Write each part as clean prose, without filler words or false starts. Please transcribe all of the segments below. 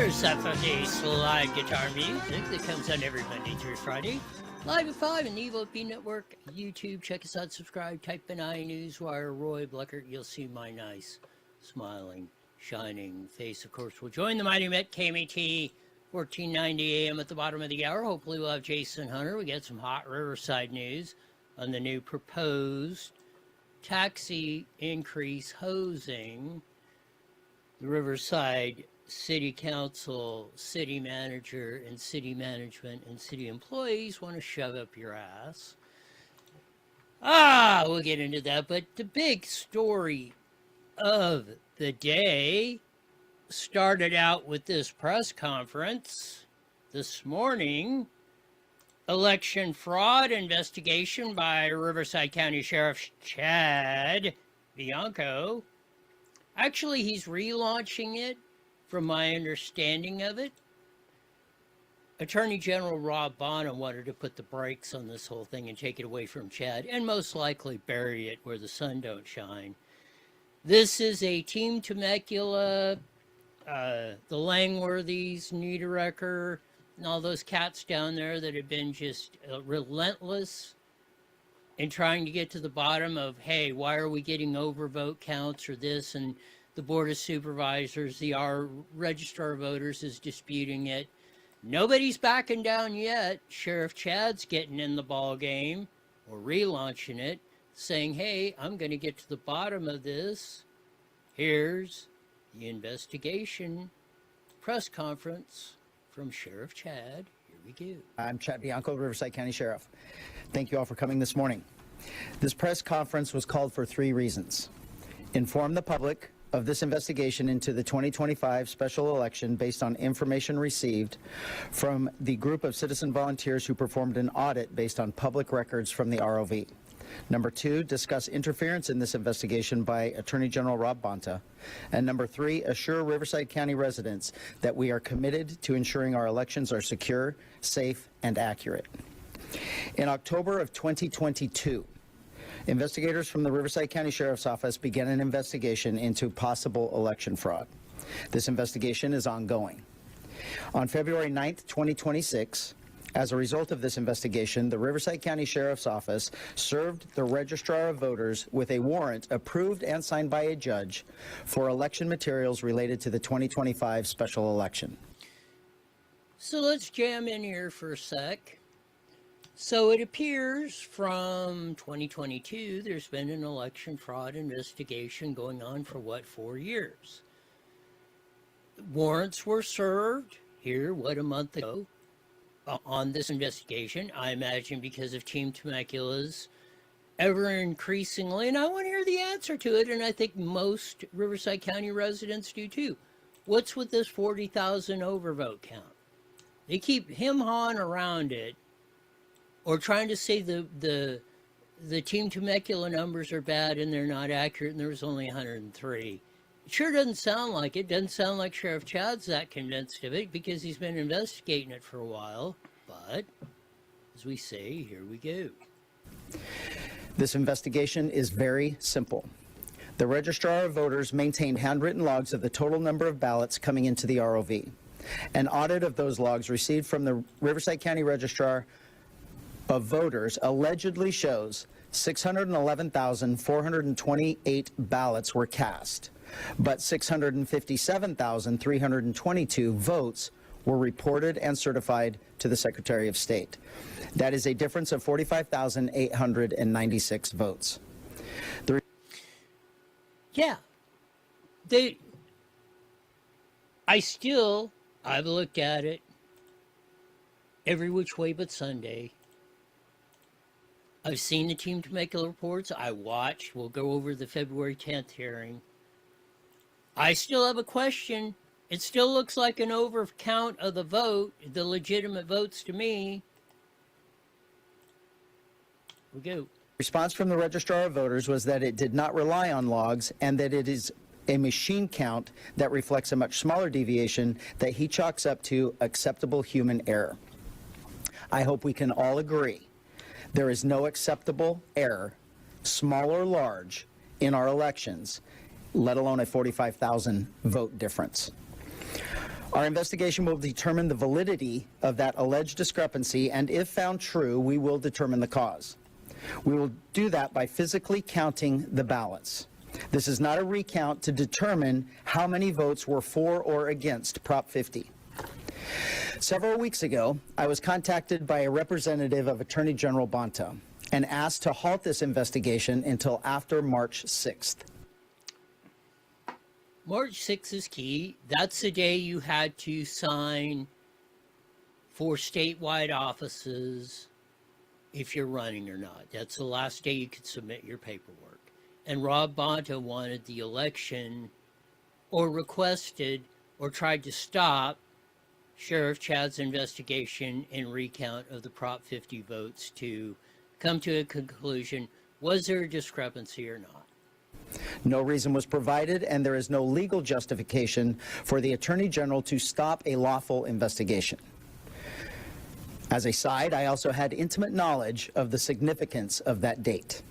There's FFA Slide Guitar Music that comes on every Monday through Friday. Live at 5 on the EVOP Network, YouTube. Check us out, subscribe, type in iNewsWire, Roy Bleckert. You'll see my nice, smiling, shining face. Of course, we'll join the Mighty Met KMET 1490 AM at the bottom of the hour. Hopefully we'll have Jason Hunter. We got some hot Riverside news on the new proposed taxi increase hosing. The Riverside City Council, city manager, and city management and city employees want to shove up your ass. We'll get into that. But the big story of the day started out with this press conference this morning. Election fraud investigation by Riverside County Sheriff Chad Bianco. Actually, he's relaunching it, from my understanding of it. Attorney General Rob Bonta wanted to put the brakes on this whole thing and take it away from Chad, and most likely bury it where the sun don't shine. This is a Team Temecula, the Langworthys, Niederrecker, and all those cats down there that have been just relentless in trying to get to the bottom of, hey, why are we getting overvote counts or this? And the Board of Supervisors, our Registrar of Voters is disputing it. Nobody's backing down yet. Sheriff Chad's getting in the ball game, or relaunching it, saying, hey, I'm going to get to the bottom of this. Here's the investigation press conference from Sheriff Chad. Here we go. I'm Chad Bianco, Riverside County Sheriff. Thank you all for coming this morning. This press conference was called for 3 reasons. Inform the public of this investigation into the 2025 special election based on information received from the group of citizen volunteers who performed an audit based on public records from the ROV. Number 2, discuss interference in this investigation by Attorney General Rob Bonta. And number 3, assure Riverside County residents that we are committed to ensuring our elections are secure, safe, and accurate. In October of 2022, investigators from the Riverside County Sheriff's Office began an investigation into possible election fraud. This investigation is ongoing. On February 9th, 2026, as a result of this investigation, the Riverside County Sheriff's Office served the Registrar of Voters with a warrant approved and signed by a judge for election materials related to the 2025 special election. So let's jam in here for a sec. So it appears from 2022, there's been an election fraud investigation going on for, 4 years? Warrants were served here, a month ago, on this investigation, I imagine because of Team Temecula's ever increasingly, and I want to hear the answer to it, and I think most Riverside County residents do too. What's with this 40,000 overvote count? They keep him-hawing around it, or trying to say the Team Temecula numbers are bad and they're not accurate and there was only 103. It sure doesn't sound like it. Doesn't sound like Sheriff Chad's that convinced of it because he's been investigating it for a while. But, as we say, here we go. This investigation is very simple. The Registrar of Voters maintained handwritten logs of the total number of ballots coming into the ROV. An audit of those logs received from the Riverside County Registrar of Voters allegedly shows 611,428 ballots were cast, but 657,322 votes were reported and certified to the Secretary of State. That is a difference of 45,896 votes. I've looked at it every which way but Sunday. I've seen the Team Temecula reports. I watched. We'll go over the February 10th hearing. I still have a question. It still looks like an overcount of the vote, the legitimate votes to me. We go. Response from the Registrar of Voters was that it did not rely on logs and that it is a machine count that reflects a much smaller deviation that he chalks up to acceptable human error. I hope we can all agree there is no acceptable error, small or large, in our elections, let alone a 45,000 vote difference. Our investigation will determine the validity of that alleged discrepancy, and if found true, we will determine the cause. We will do that by physically counting the ballots. This is not a recount to determine how many votes were for or against Prop 50. Several weeks ago, I was contacted by a representative of Attorney General Bonta and asked to halt this investigation until after March 6th. March 6th is key. That's the day you had to sign for statewide offices if you're running or not. That's the last day you could submit your paperwork. And Rob Bonta wanted the election, or requested, or tried to stop Sheriff Chad's investigation and recount of the Prop 50 votes to come to a conclusion. Was there a discrepancy or not? No reason was provided, and there is no legal justification for the Attorney General to stop a lawful investigation. As a side, I also had intimate knowledge of the significance of that date.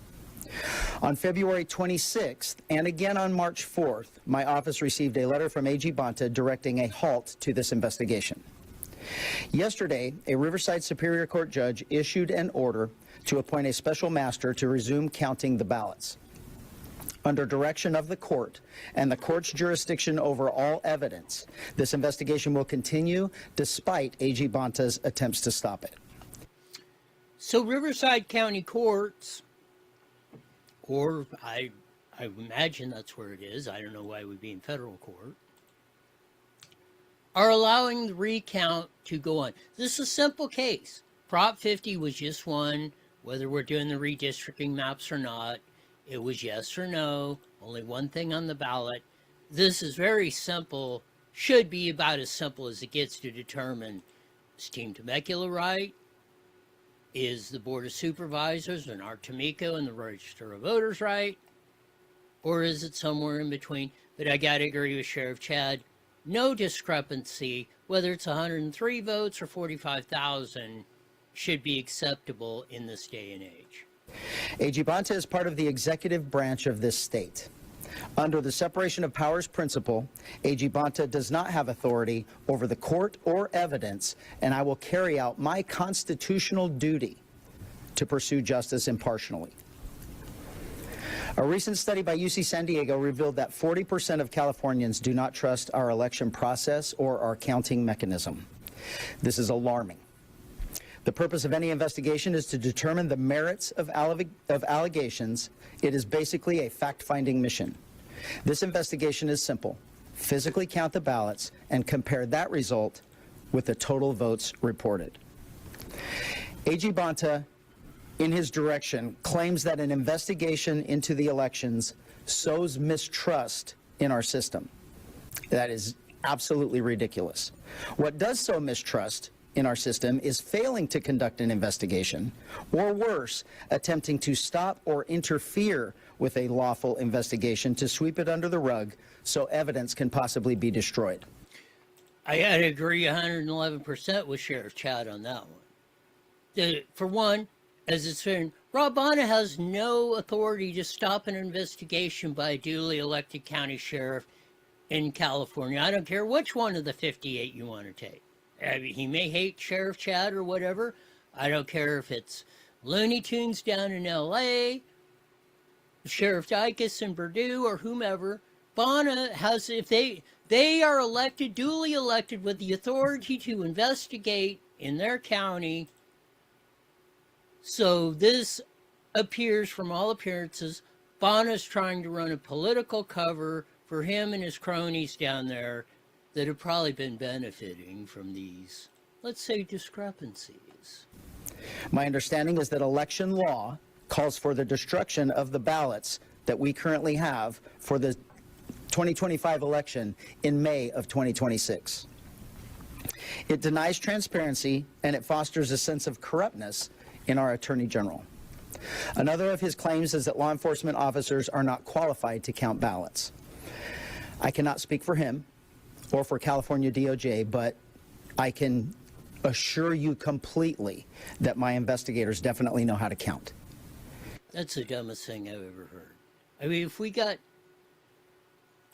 On February 26th, and again on March 4th, my office received a letter from AG Bonta directing a halt to this investigation. Yesterday, a Riverside Superior Court judge issued an order to appoint a special master to resume counting the ballots. Under direction of the court and the court's jurisdiction over all evidence, this investigation will continue despite AG Bonta's attempts to stop it. So Riverside County Courts, or I imagine that's where it is, I don't know why it would be in federal court, are allowing the recount to go on. This is a simple case. Prop 50 was just one, whether we're doing the redistricting maps or not. It was yes or no, only one thing on the ballot. This is very simple, should be about as simple as it gets to determine, is Team Temecula right? Is the Board of Supervisors and Art Tamiko and the Register of Voters right? Or is it somewhere in between? But I got to agree with Sheriff Chad. No discrepancy, whether it's 103 votes or 45,000, should be acceptable in this day and age. AG Bonta is part of the executive branch of this state. Under the separation of powers principle, AG Bonta does not have authority over the court or evidence, and I will carry out my constitutional duty to pursue justice impartially. A recent study by UC San Diego revealed that 40% of Californians do not trust our election process or our counting mechanism. This is alarming. The purpose of any investigation is to determine the merits of allegations. It is basically a fact-finding mission. This investigation is simple. Physically count the ballots and compare that result with the total votes reported. AG Bonta, in his direction, claims that an investigation into the elections sows mistrust in our system. That is absolutely ridiculous. What does sow mistrust in our system is failing to conduct an investigation, or worse, attempting to stop or interfere with a lawful investigation to sweep it under the rug so evidence can possibly be destroyed. I gotta agree 111% with Sheriff Chad on that one. For one, as it's been, Rob Bonta has no authority to stop an investigation by a duly elected county sheriff in California. I don't care which one of the 58 you want to take. I mean, he may hate Sheriff Chad or whatever. I don't care if it's Looney Tunes down in L.A., Sheriff Dicus in Purdue, or whomever. Bonta has, if they are elected, duly elected with the authority to investigate in their county. So this appears, from all appearances, Bonta's trying to run a political cover for him and his cronies down there that have probably been benefiting from these, let's say, discrepancies. My understanding is that election law calls for the destruction of the ballots that we currently have for the 2025 election in May of 2026. It denies transparency, and it fosters a sense of corruptness in our Attorney General. Another of his claims is that law enforcement officers are not qualified to count ballots. I cannot speak for him or for California DOJ, but I can assure you completely that my investigators definitely know how to count. That's the dumbest thing I've ever heard. I mean, if we got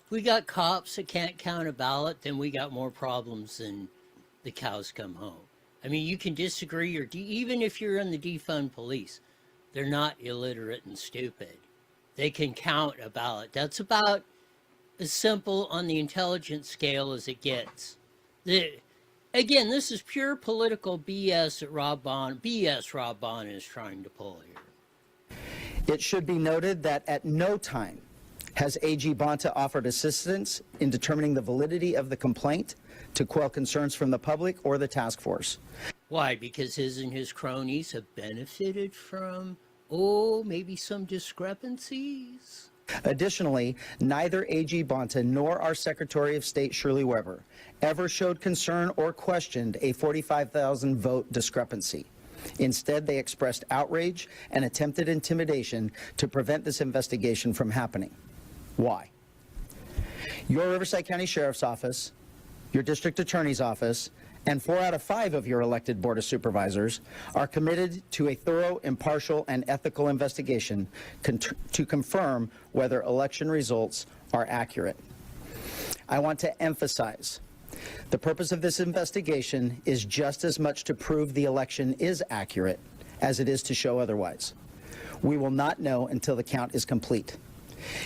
If we got cops that can't count a ballot, then we got more problems than the cows come home. I mean, you can disagree, or even if you're in the defund police, they're not illiterate and stupid. They can count a ballot. That's about as simple on the intelligence scale as it gets. Again, this is pure political BS that Rob Bonner is trying to pull here. It should be noted that at no time has AG Bonta offered assistance in determining the validity of the complaint to quell concerns from the public or the task force. Why? Because his and his cronies have benefited from, maybe some discrepancies? Additionally, neither AG Bonta nor our Secretary of State Shirley Weber ever showed concern or questioned a 45,000 vote discrepancy. Instead, they expressed outrage and attempted intimidation to prevent this investigation from happening. Why? Your Riverside County Sheriff's Office, your District Attorney's Office, and 4 out of 5 of your elected Board of Supervisors are committed to a thorough, impartial, and ethical investigation to confirm whether election results are accurate. I want to emphasize the purpose of this investigation is just as much to prove the election is accurate as it is to show otherwise. We will not know until the count is complete.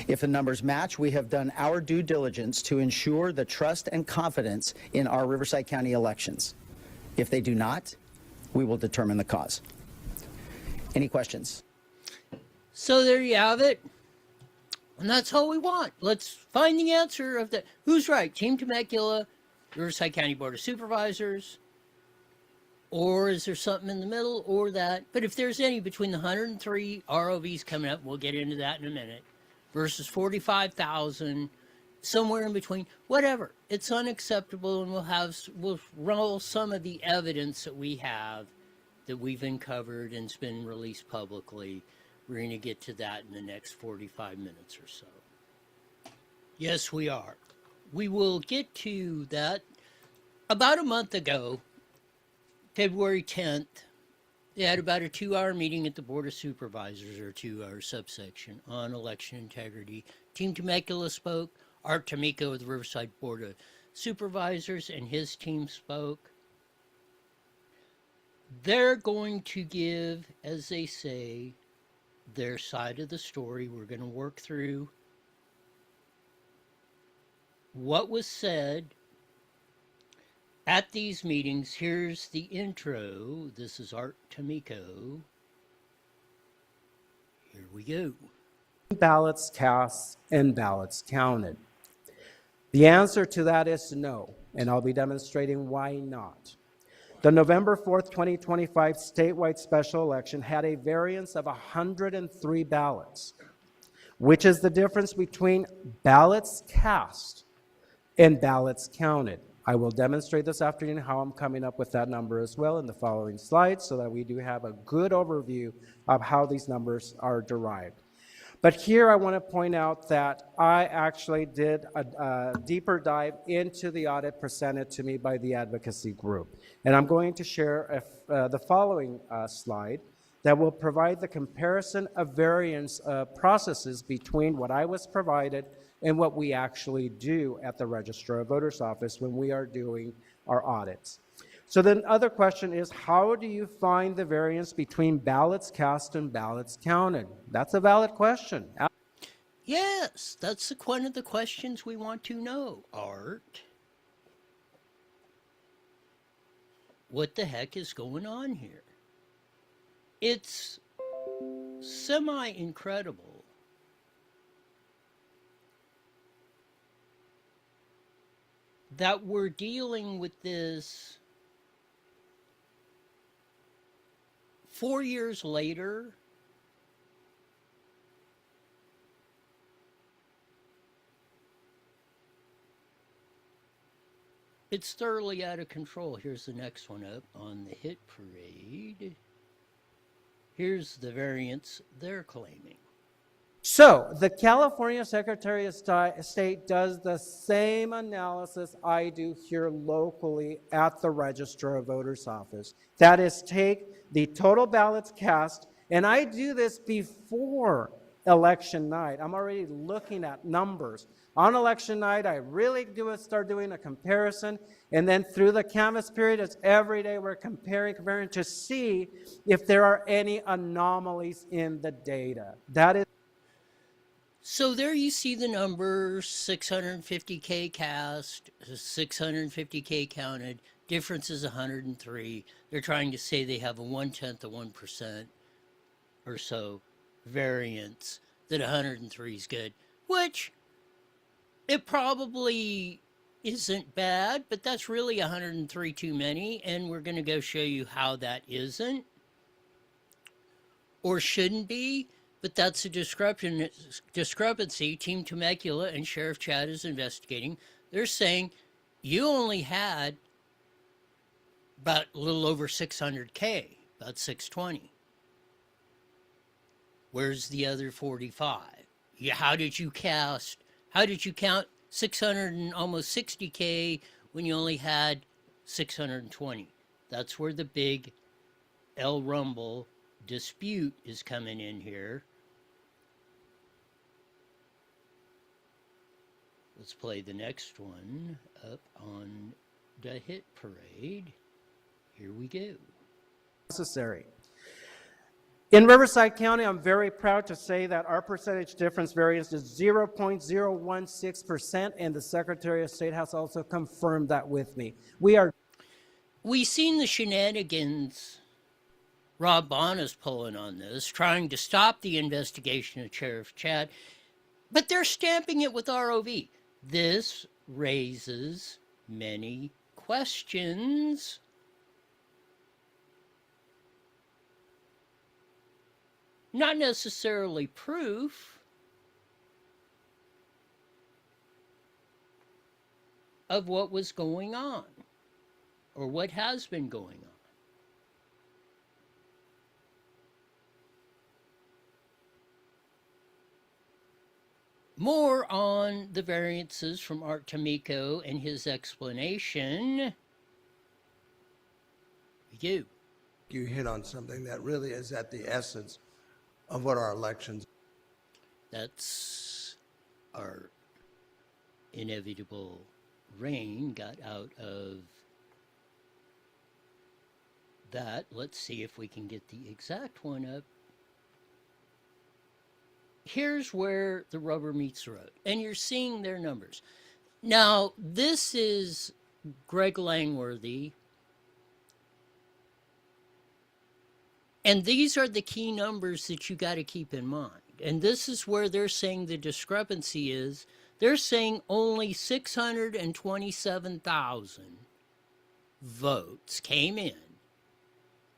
If the numbers match, we have done our due diligence to ensure the trust and confidence in our Riverside County elections. If they do not, we will determine the cause. Any questions? So there you have it. And that's all we want. Let's find the answer of that. Who's right? Team Temecula, Riverside County Board of Supervisors, or is there something in the middle, or that? But if there's any between the 103 ROVs coming up, we'll get into that in a minute, versus 45,000, somewhere in between, whatever. It's unacceptable, and we'll roll some of the evidence that we have that we've uncovered and's been released publicly. We're going to get to that in the next 45 minutes or so. Yes, we are. We will get to that. About a month ago, February 10th, they had about a 2-hour meeting at the Board of Supervisors, or 2-hour subsection, on election integrity. Team Temecula spoke. Art Tamiko of the Riverside Board of Supervisors and his team spoke. They're going to give, as they say, their side of the story. We're going to work through what was said at these meetings. Here's the intro. This is Art Tamiko. Here we go. Ballots cast and ballots counted. The answer to that is no, and I'll be demonstrating why not. The November 4th, 2025 statewide special election had a variance of 103 ballots, which is the difference between ballots cast and ballots counted. I will demonstrate this afternoon how I'm coming up with that number as well in the following slides, so that we do have a good overview of how these numbers are derived. But here I want to point out that I actually did a deeper dive into the audit presented to me by the advocacy group. And I'm going to share the following slide that will provide the comparison of variance processes between what I was provided and what we actually do at the Registrar of Voters Office when we are doing our audits. So then the other question is, how do you find the variance between ballots cast and ballots counted? That's a valid question. Yes, that's one of the questions we want to know, Art. What the heck is going on here? It's semi-incredible that we're dealing with this 4 years later. It's thoroughly out of control. Here's the next one up on the hit parade. Here's the variance they're claiming. So the California Secretary of State does the same analysis I do here locally at the Registrar of Voters Office. That is, take the total ballots cast, and I do this before election night. I'm already looking at numbers. On election night, I really start doing a comparison, and then through the canvas period, it's every day we're comparing to see if there are any anomalies in the data. That is. So there you see the numbers, 650K cast, 650K counted, difference is 103. They're trying to say they have a 1/10 of 1% or so variance, that 103 is good, which it probably isn't bad, but that's really 103 too many, and we're going to go show you how that isn't or shouldn't be. But that's a discrepancy Team Temecula and Sheriff Chad is investigating. They're saying you only had about a little over 600K, about 620. Where's the other 45? How did you count 600 and almost 60K when you only had 620? That's where the big El Rumble dispute is coming in here. Let's play the next one up on the hit parade. Here we go. Necessary. In Riverside County, I'm very proud to say that our percentage difference variance is 0.016%, and the Secretary of State has also confirmed that with me. We've seen the shenanigans Rob Bonna's pulling on this, trying to stop the investigation of Sheriff Chad, but they're stamping it with ROV. This raises many questions. Not necessarily proof of what was going on or what has been going on. More on the variances from Art Tamiko and his explanation. We do. You hit on something that really is at the essence of what our elections. That's our inevitable rain got out of that. Let's see if we can get the exact one up. Here's where the rubber meets the road, and you're seeing their numbers. Now, this is Greg Langworthy, and these are the key numbers that you got to keep in mind. And this is where they're saying the discrepancy is. They're saying only 627,000 votes came in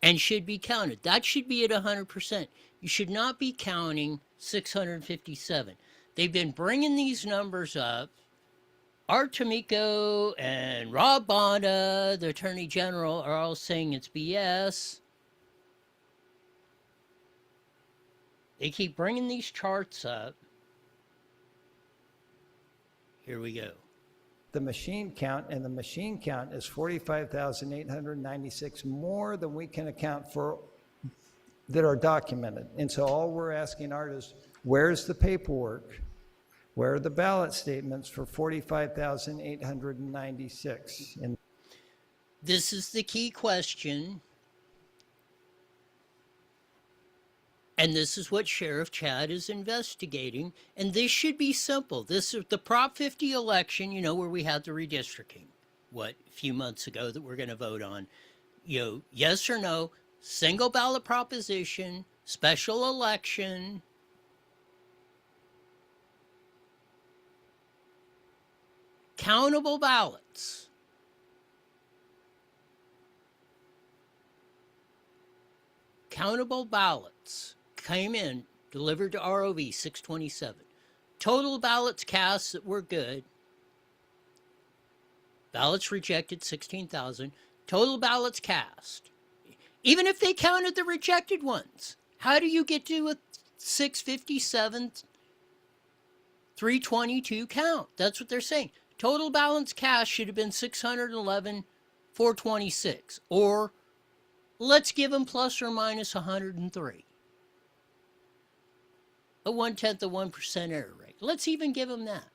and should be counted. That should be at 100%. You should not be counting 657. They've been bringing these numbers up. Art Tamiko and Rob Bonda, the Attorney General, are all saying it's BS. They keep bringing these charts up. Here we go. The machine count, and the machine count is 45,896 more than we can account for that are documented. And so all we're asking Art is, where's the paperwork? Where are the ballot statements for 45,896? And this is the key question. And this is what Sheriff Chad is investigating. And this should be simple. This is the Prop 50 election, where we had the redistricting, a few months ago that we're going to vote on. Yes or no, single ballot proposition, special election. Countable ballots. Countable ballots came in, delivered to ROV 627. Total ballots cast that were good. Ballots rejected 16,000. Total ballots cast. Even if they counted the rejected ones, how do you get to a 657, 322 count? That's what they're saying. Total ballots cast should have been 611, 426. Or let's give them plus or minus 103. a 0.1% error rate. Let's even give them that.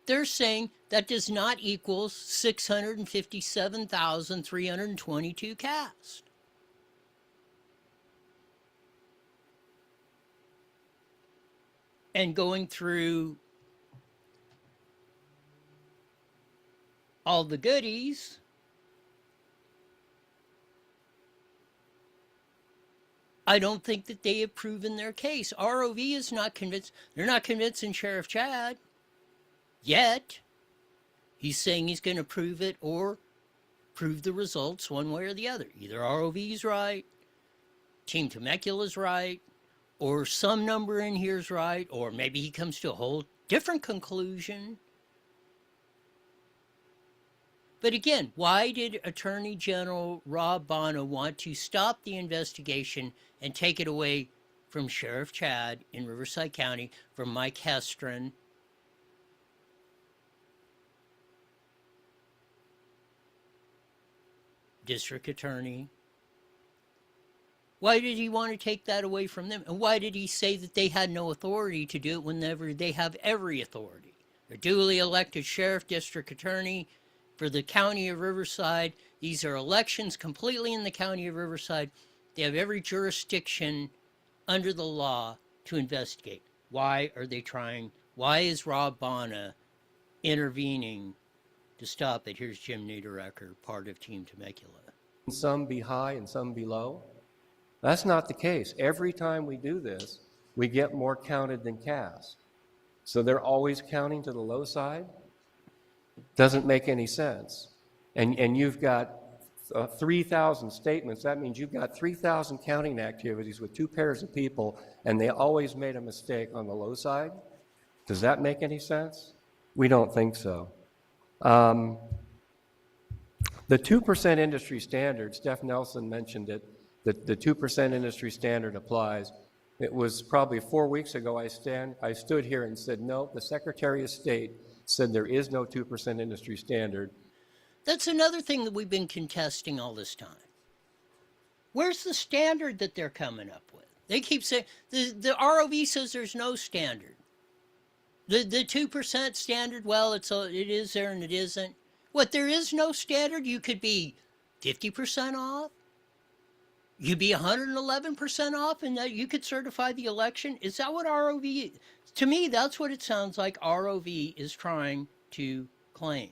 They're saying that does not equal 657,322 cast. And going through all the goodies, I don't think that they have proven their case. ROV is not convinced. They're not convincing Sheriff Chad yet. He's saying he's going to prove it or prove the results one way or the other. Either ROV's right, Team Temecula's right, or some number in here's right, or maybe he comes to a whole different conclusion. But again, why did Attorney General Rob Bonta want to stop the investigation and take it away from Sheriff Chad in Riverside County, from Mike Hestron, District Attorney? Why did he want to take that away from them? And why did he say that they had no authority to do it whenever they have every authority? They're duly elected sheriff, district attorney for the county of Riverside. These are elections completely in the county of Riverside. They have every jurisdiction under the law to investigate. Why are they trying? Why is Rob Bonta intervening to stop it? Here's Jim Niederrecker, part of Team Temecula. Some be high and some be low. That's not the case. Every time we do this, we get more counted than cast. So they're always counting to the low side? Doesn't make any sense. And you've got 3,000 statements. That means you've got 3,000 counting activities with two pairs of people, and they always made a mistake on the low side? Does that make any sense? We don't think so. The 2% industry standard, Steph Nelson mentioned it, the 2% industry standard applies. It was probably 4 weeks ago I stood here and said, no, the Secretary of State said there is no 2% industry standard. That's another thing that we've been contesting all this time. Where's the standard that they're coming up with? They keep saying, the ROV says there's no standard. The 2% standard, well, it is there and it isn't. What, there is no standard? You could be 50% off? You'd be 111% off and that you could certify the election? Is that what ROV is? To me, that's what it sounds like ROV is trying to claim.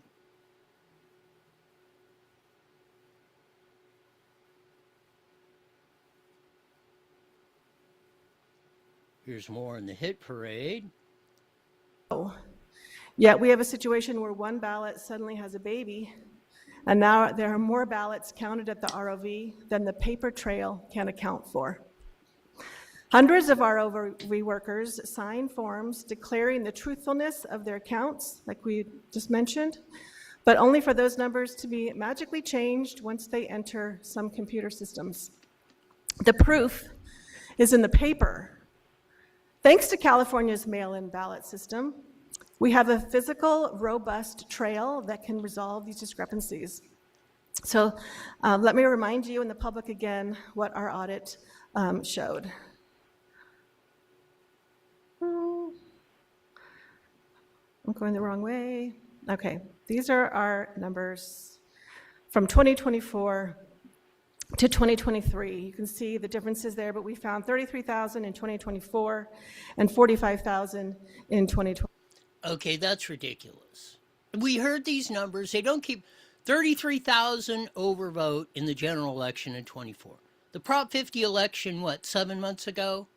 Here's more in the hit parade. Yet we have a situation where one ballot suddenly has a baby, and now there are more ballots counted at the ROV than the paper trail can account for. Hundreds of ROV workers sign forms declaring the truthfulness of their counts, like we just mentioned, but only for those numbers to be magically changed once they enter some computer systems. The proof is in the paper. Thanks to California's mail-in ballot system, we have a physical, robust trail that can resolve these discrepancies. So let me remind you and the public again what our audit showed. I'm going the wrong way. Okay, these are our numbers from 2024 to 2023. You can see the differences there, but we found 33,000 in 2024 and 45,000 in 2020. Okay, that's ridiculous. We heard these numbers. They don't keep 33,000 overvote in the general election in 24. The Prop 50 election, what, 7 months ago?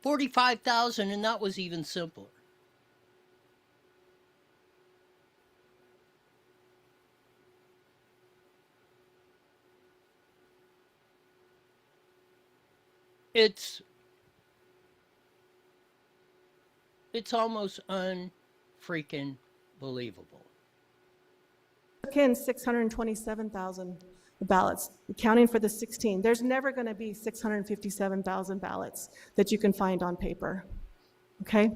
45,000, and that was even simpler. It's almost unfreaking believable. Took in 627,000 ballots, accounting for the 16. There's never going to be 657,000 ballots that you can find on paper, okay?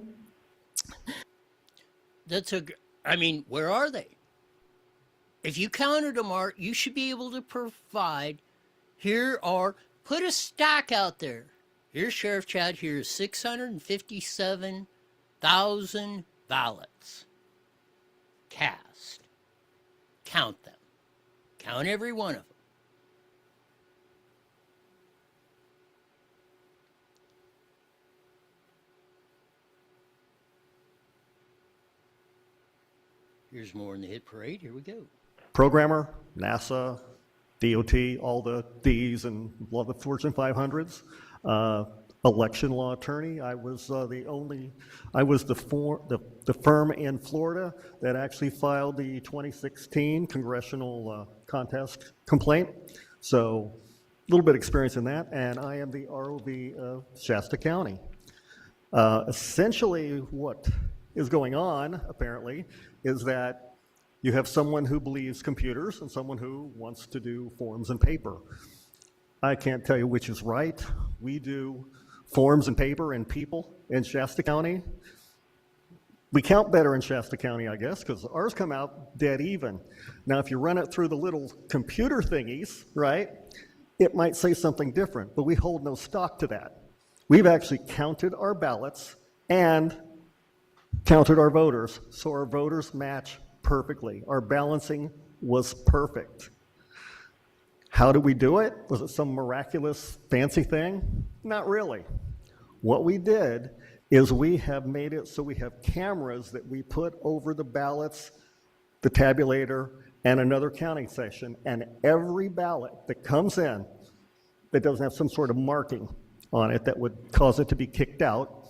I mean, where are they? If you counted them, Art, you should be able to provide, put a stack out there. Here's Sheriff Chad. Here's 657,000 ballots cast. Count them. Count every one of them. Here's more in the hit parade. Here we go. Programmer, NASA, DOT, all the Ds and a lot of the Fortune 500s. Election law attorney. I was the firm in Florida that actually filed the 2016 congressional contest complaint. So a little bit of experience in that. And I am the ROV of Shasta County. Essentially what is going on, apparently, is that you have someone who believes computers and someone who wants to do forms and paper. I can't tell you which is right. We do forms and paper and people in Shasta County. We count better in Shasta County, I guess, because ours come out dead even. Now, if you run it through the little computer thingies, right, it might say something different, but we hold no stock to that. We've actually counted our ballots and counted our voters, so our voters match perfectly. Our balancing was perfect. How did we do it? Was it some miraculous fancy thing? Not really. What we did is we have made it so we have cameras that we put over the ballots, the tabulator, and another counting session, and every ballot that comes in that doesn't have some sort of marking on it that would cause it to be kicked out,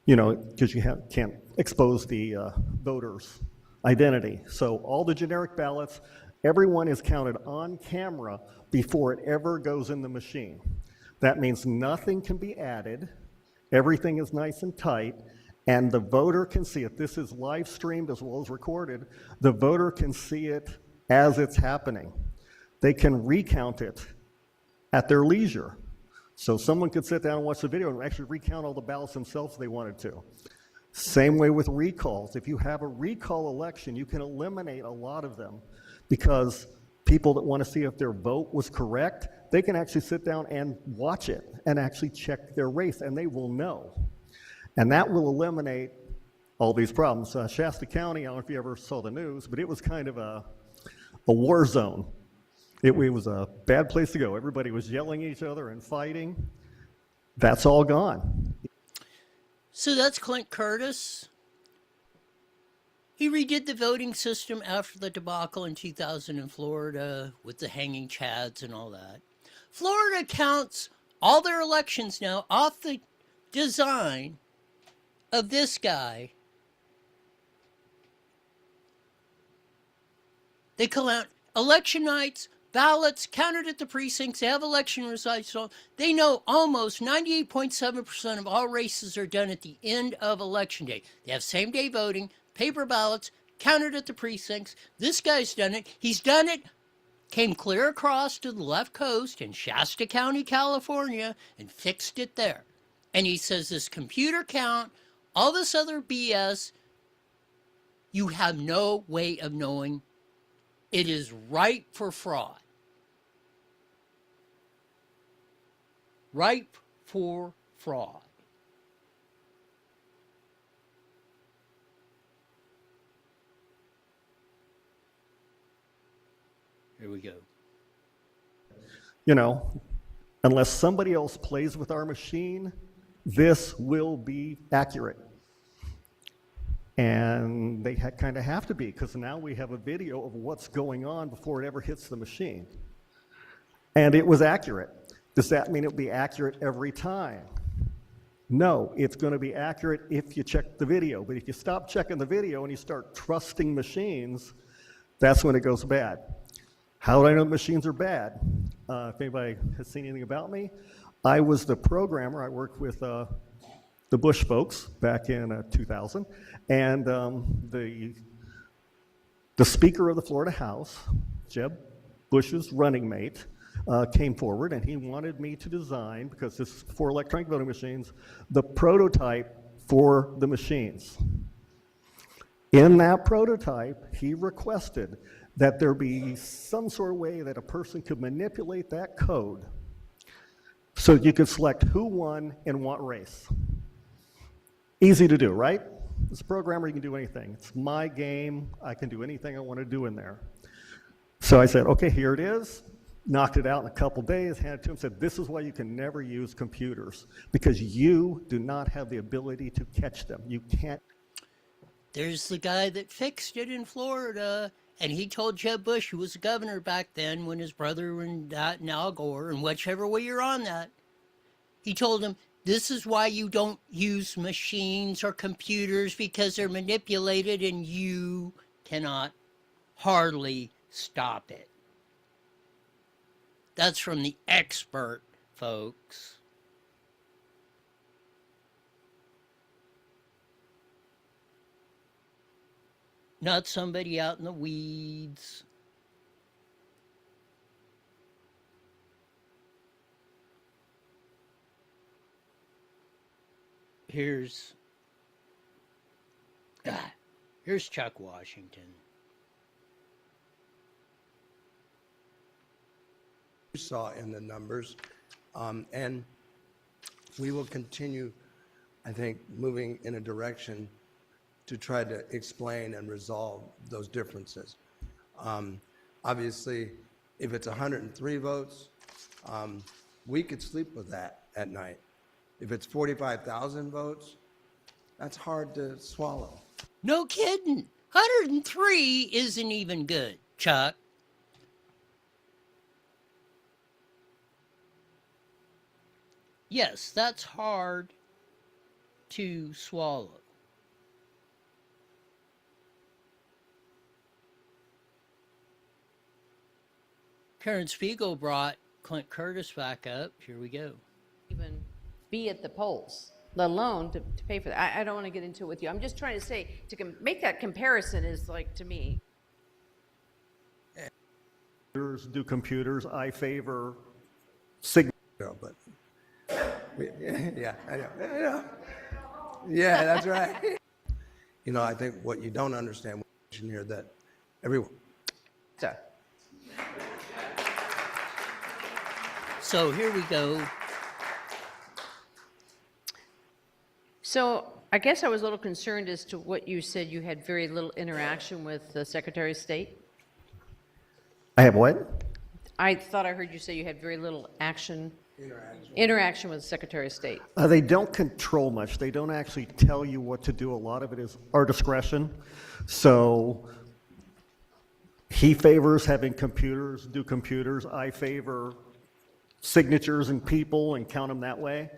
you know, because you can't expose the voter's identity. So all the generic ballots, everyone is counted on camera before it ever goes in the machine. That means nothing can be added, everything is nice and tight, and the voter can see it. This is live streamed as well as recorded. The voter can see it as it's happening. They can recount it at their leisure. So someone could sit down and watch the video and actually recount all the ballots themselves if they wanted to. Same way with recalls. If you have a recall election, you can eliminate a lot of them because people that want to see if their vote was correct, they can actually sit down and watch it and actually check their race, and they will know. And that will eliminate all these problems. Shasta County, I don't know if you ever saw the news, but it was kind of a war zone. It was a bad place to go. Everybody was yelling at each other and fighting. That's all gone. So that's Clint Curtis. He redid the voting system after the debacle in 2000 in Florida with the hanging chads and all that. Florida counts all their elections now off the design of this guy. They count election nights, ballots counted at the precincts. They have election results. So they know almost 98.7% of all races are done at the end of election day. They have same-day voting, paper ballots, counted at the precincts. This guy's done it. He's done it, came clear across to the left coast in Shasta County, California, and fixed it there. And he says this computer count, all this other BS, you have no way of knowing. It is ripe for fraud. Ripe for fraud. Here we go. You know, unless somebody else plays with our machine, this will be accurate. And they kind of have to be, because now we have a video of what's going on before it ever hits the machine. And it was accurate. Does that mean it'll be accurate every time? No, it's going to be accurate if you check the video. But if you stop checking the video and you start trusting machines, that's when it goes bad. How do I know machines are bad? If anybody has seen anything about me, I was the programmer. I worked with the Bush folks back in 2000, and the Speaker of the Florida House, Jeb Bush's running mate, came forward, and he wanted me to design, because this is for electronic voting machines, the prototype for the machines. In that prototype, he requested that there be some sort of way that a person could manipulate that code So you could select who won in what race. Easy to do, right? As a programmer, you can do anything. It's my game. I can do anything I want to do in there. So I said, okay, here it is. Knocked it out in a couple days, handed it to him, said, this is why you can never use computers, because you do not have the ability to catch them. You can't. There's the guy that fixed it in Florida, and he told Jeb Bush, who was the governor back then when his brother and Al Gore, and whichever way you're on that, he told him, this is why you don't use machines or computers, because they're manipulated and you cannot hardly stop it. That's from the expert, folks. Not somebody out in the weeds. Here's Chuck Washington. You saw in the numbers, and we will continue, I think, moving in a direction to try to explain and resolve those differences. Obviously, if it's 103 votes, we could sleep with that at night. If it's 45,000 votes, that's hard to swallow. No kidding. 103 isn't even good, Chuck. Yes, that's hard to swallow. Karen Spiegel brought Clint Curtis back up. Here we go. Even be at the polls, let alone to pay for that. I don't want to get into it with you. I'm just trying to say, to make that comparison is like, to me. Do computers. I favor signature. But yeah, I know. Yeah, that's right. You know, I think what you don't understand here that everyone. So here we go. So I guess I was a little concerned as to what you said. You had very little interaction with the Secretary of State. I have what? I thought I heard you say you had very little interaction with the Secretary of State. They don't control much. They don't actually tell you what to do. A lot of it is our discretion. So he favors having computers do computers. I favor signatures and people and count them that way.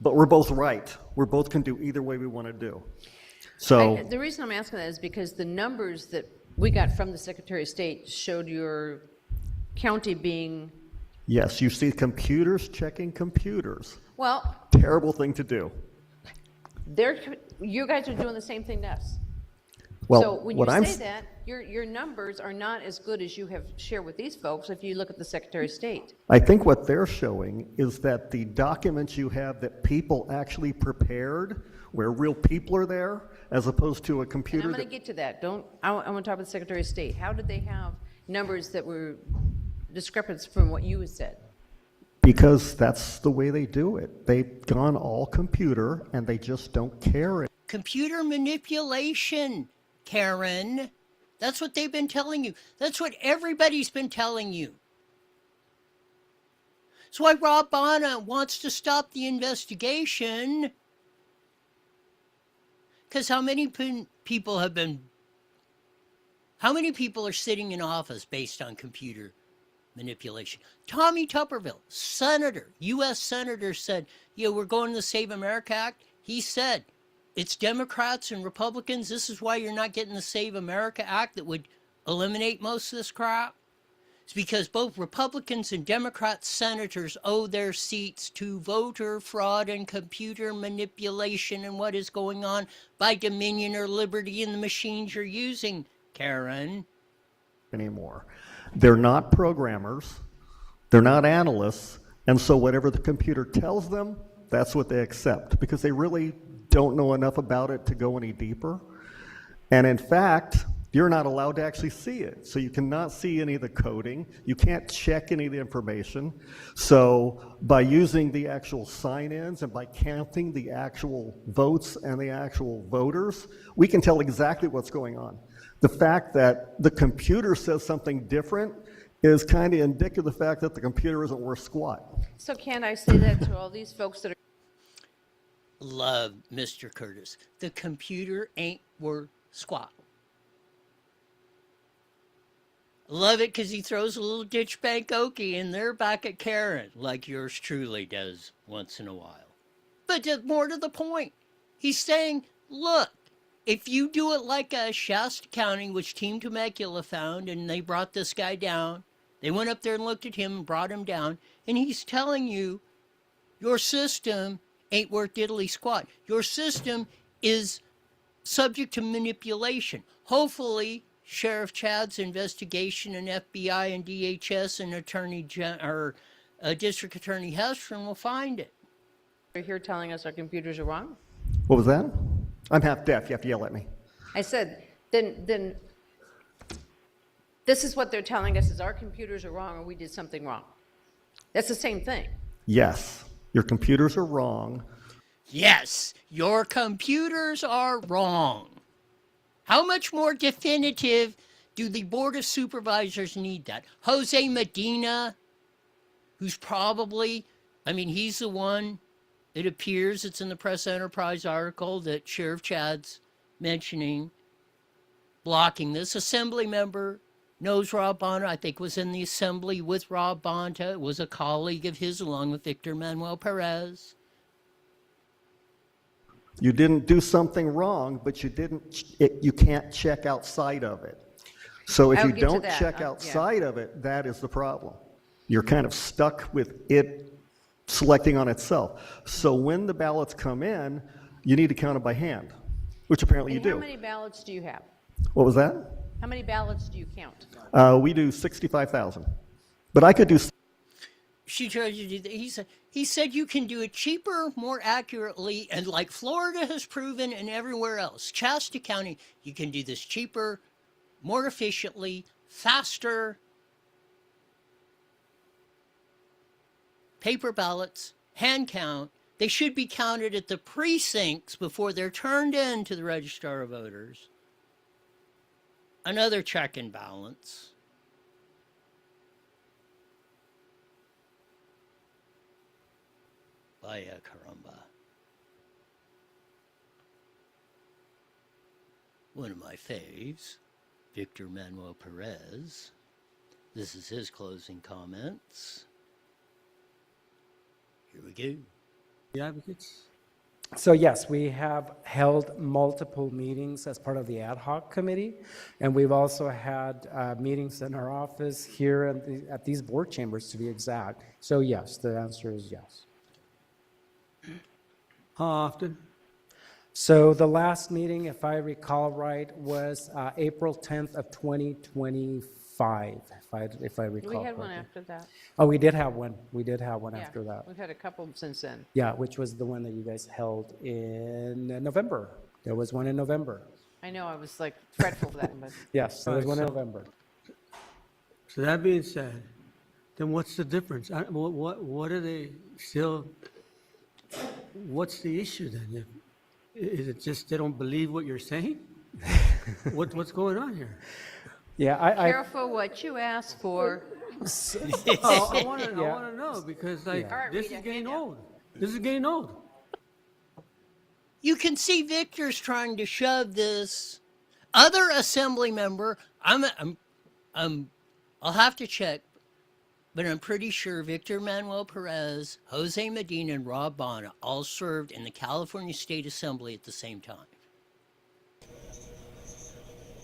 But we're both right. We both can do either way we want to do. So The reason I'm asking that is because the numbers that we got from the Secretary of State showed your county being, yes, you see computers checking computers. well, Terrible thing to do. you guys are doing the same thing to us. Well, So when you what I'm say that, your numbers are not as good as you have shared with these folks if you look at the Secretary of State. I think what they're showing is that the documents you have that people actually prepared, where real people are there, as opposed to a And computer. I'm going to get to that. I want to talk about the Secretary of State. How did they have numbers that were discrepant from what you had said? Because that's the way they do it. They've gone all computer and they just don't care. Computer manipulation, Karen. That's what they've been telling you. That's what everybody's been telling you. That's why Rob Bonta wants to stop the investigation. Because how many people are sitting in office based on computer manipulation? Tommy Tuberville, senator, U.S. senator, said, yeah, we're going to the Save America Act. He said, it's Democrats and Republicans. This is why you're not getting the Save America Act that would eliminate most of this crap. It's because both Republicans and Democrat senators owe their seats to voter fraud and computer manipulation and what is going on by Dominion or Liberty in the machines you're using, Karen. Anymore. They're not programmers. They're not analysts. And so whatever the computer tells them, that's what they accept because they really don't know enough about it to go any deeper. And in fact, You're not allowed to actually see it. So you cannot see any of the coding. You can't check any of the information. So by using the actual sign-ins and by counting the actual votes and the actual voters, we can tell exactly what's going on. The fact that the computer says something different is kind of indicative of the fact that the computer isn't worth squat. So can I say that to all these folks that are Love Mr. Curtis. The computer ain't worth squat. Love it because he throws a little ditch bank okie in there back at Karen, like yours truly does once in a while. But more to the point, he's saying, look, if you do it like Shasta County, which Team Temecula found, and they brought this guy down, they went up there and looked at him and brought him down, and he's telling you, your system ain't worth diddly squat. Your system is subject to manipulation. Hopefully, Sheriff Chad's investigation and FBI and DHS and District Attorney Hestron will find it. here telling us our computers are wrong? What was that? I'm half deaf. You have to yell at me. I said, then this is what they're telling us is our computers are wrong or we did something wrong. That's the same thing. Yes, your computers are wrong. Yes, your computers are wrong. How much more definitive do the Board of Supervisors need that? Jose Medina, who's probably, he's the one, it appears, it's in the Press Enterprise article that Sheriff Chad's mentioning, blocking this. Assembly member knows Rob Bonta, I think was in the assembly with Rob Bonta, was a colleague of his along with Victor Manuel Perez. You didn't do something wrong, but you can't check outside of it. So if I'll you get to don't that. check Yeah. outside of it, that is the problem. You're kind of stuck with it selecting on itself. So when the ballots come in, you need to count them by hand, which apparently you And how do. many ballots do you have? What was that? How many ballots do you count? We do 65,000. But I could do She tried to do that. He said you can do it cheaper, more accurately, and like Florida has proven and everywhere else, Shasta County, you can do this cheaper, more efficiently, faster. Paper ballots, hand count, they should be counted at the precincts before they're turned in to the Registrar of Voters. Another check and balance. Vaya caramba. One of my faves, Victor Manuel Perez. This is his closing comments. Here we go. The advocates? So yes, we have held multiple meetings as part of the ad hoc committee, and we've also had meetings in our office here at these board chambers, to be exact. So yes, the answer is yes. How often? So the last meeting, if I recall right, was April 10th of 2025, if I recall We had one correctly. after that. Oh, we did have one. We did have one Yeah, after that. We've had a couple since then. Yeah, which was the one that you guys held in November. There was one in November. I know, I was like fretful then, but Yes, there was one in so- November. So that being said, then what's the difference? What are they still, what's the issue then? Is it just they don't believe what you're saying? What's going on here? Yeah, I careful what you ask for. Oh, I want to Yeah. know because All right, this Rita, is getting hand down. old. This is getting old. You can see Victor's trying to shove this other assembly member. I'll have to check, but I'm pretty sure Victor Manuel Perez, Jose Medina, and Rob Bonta all served in the California State Assembly at the same time.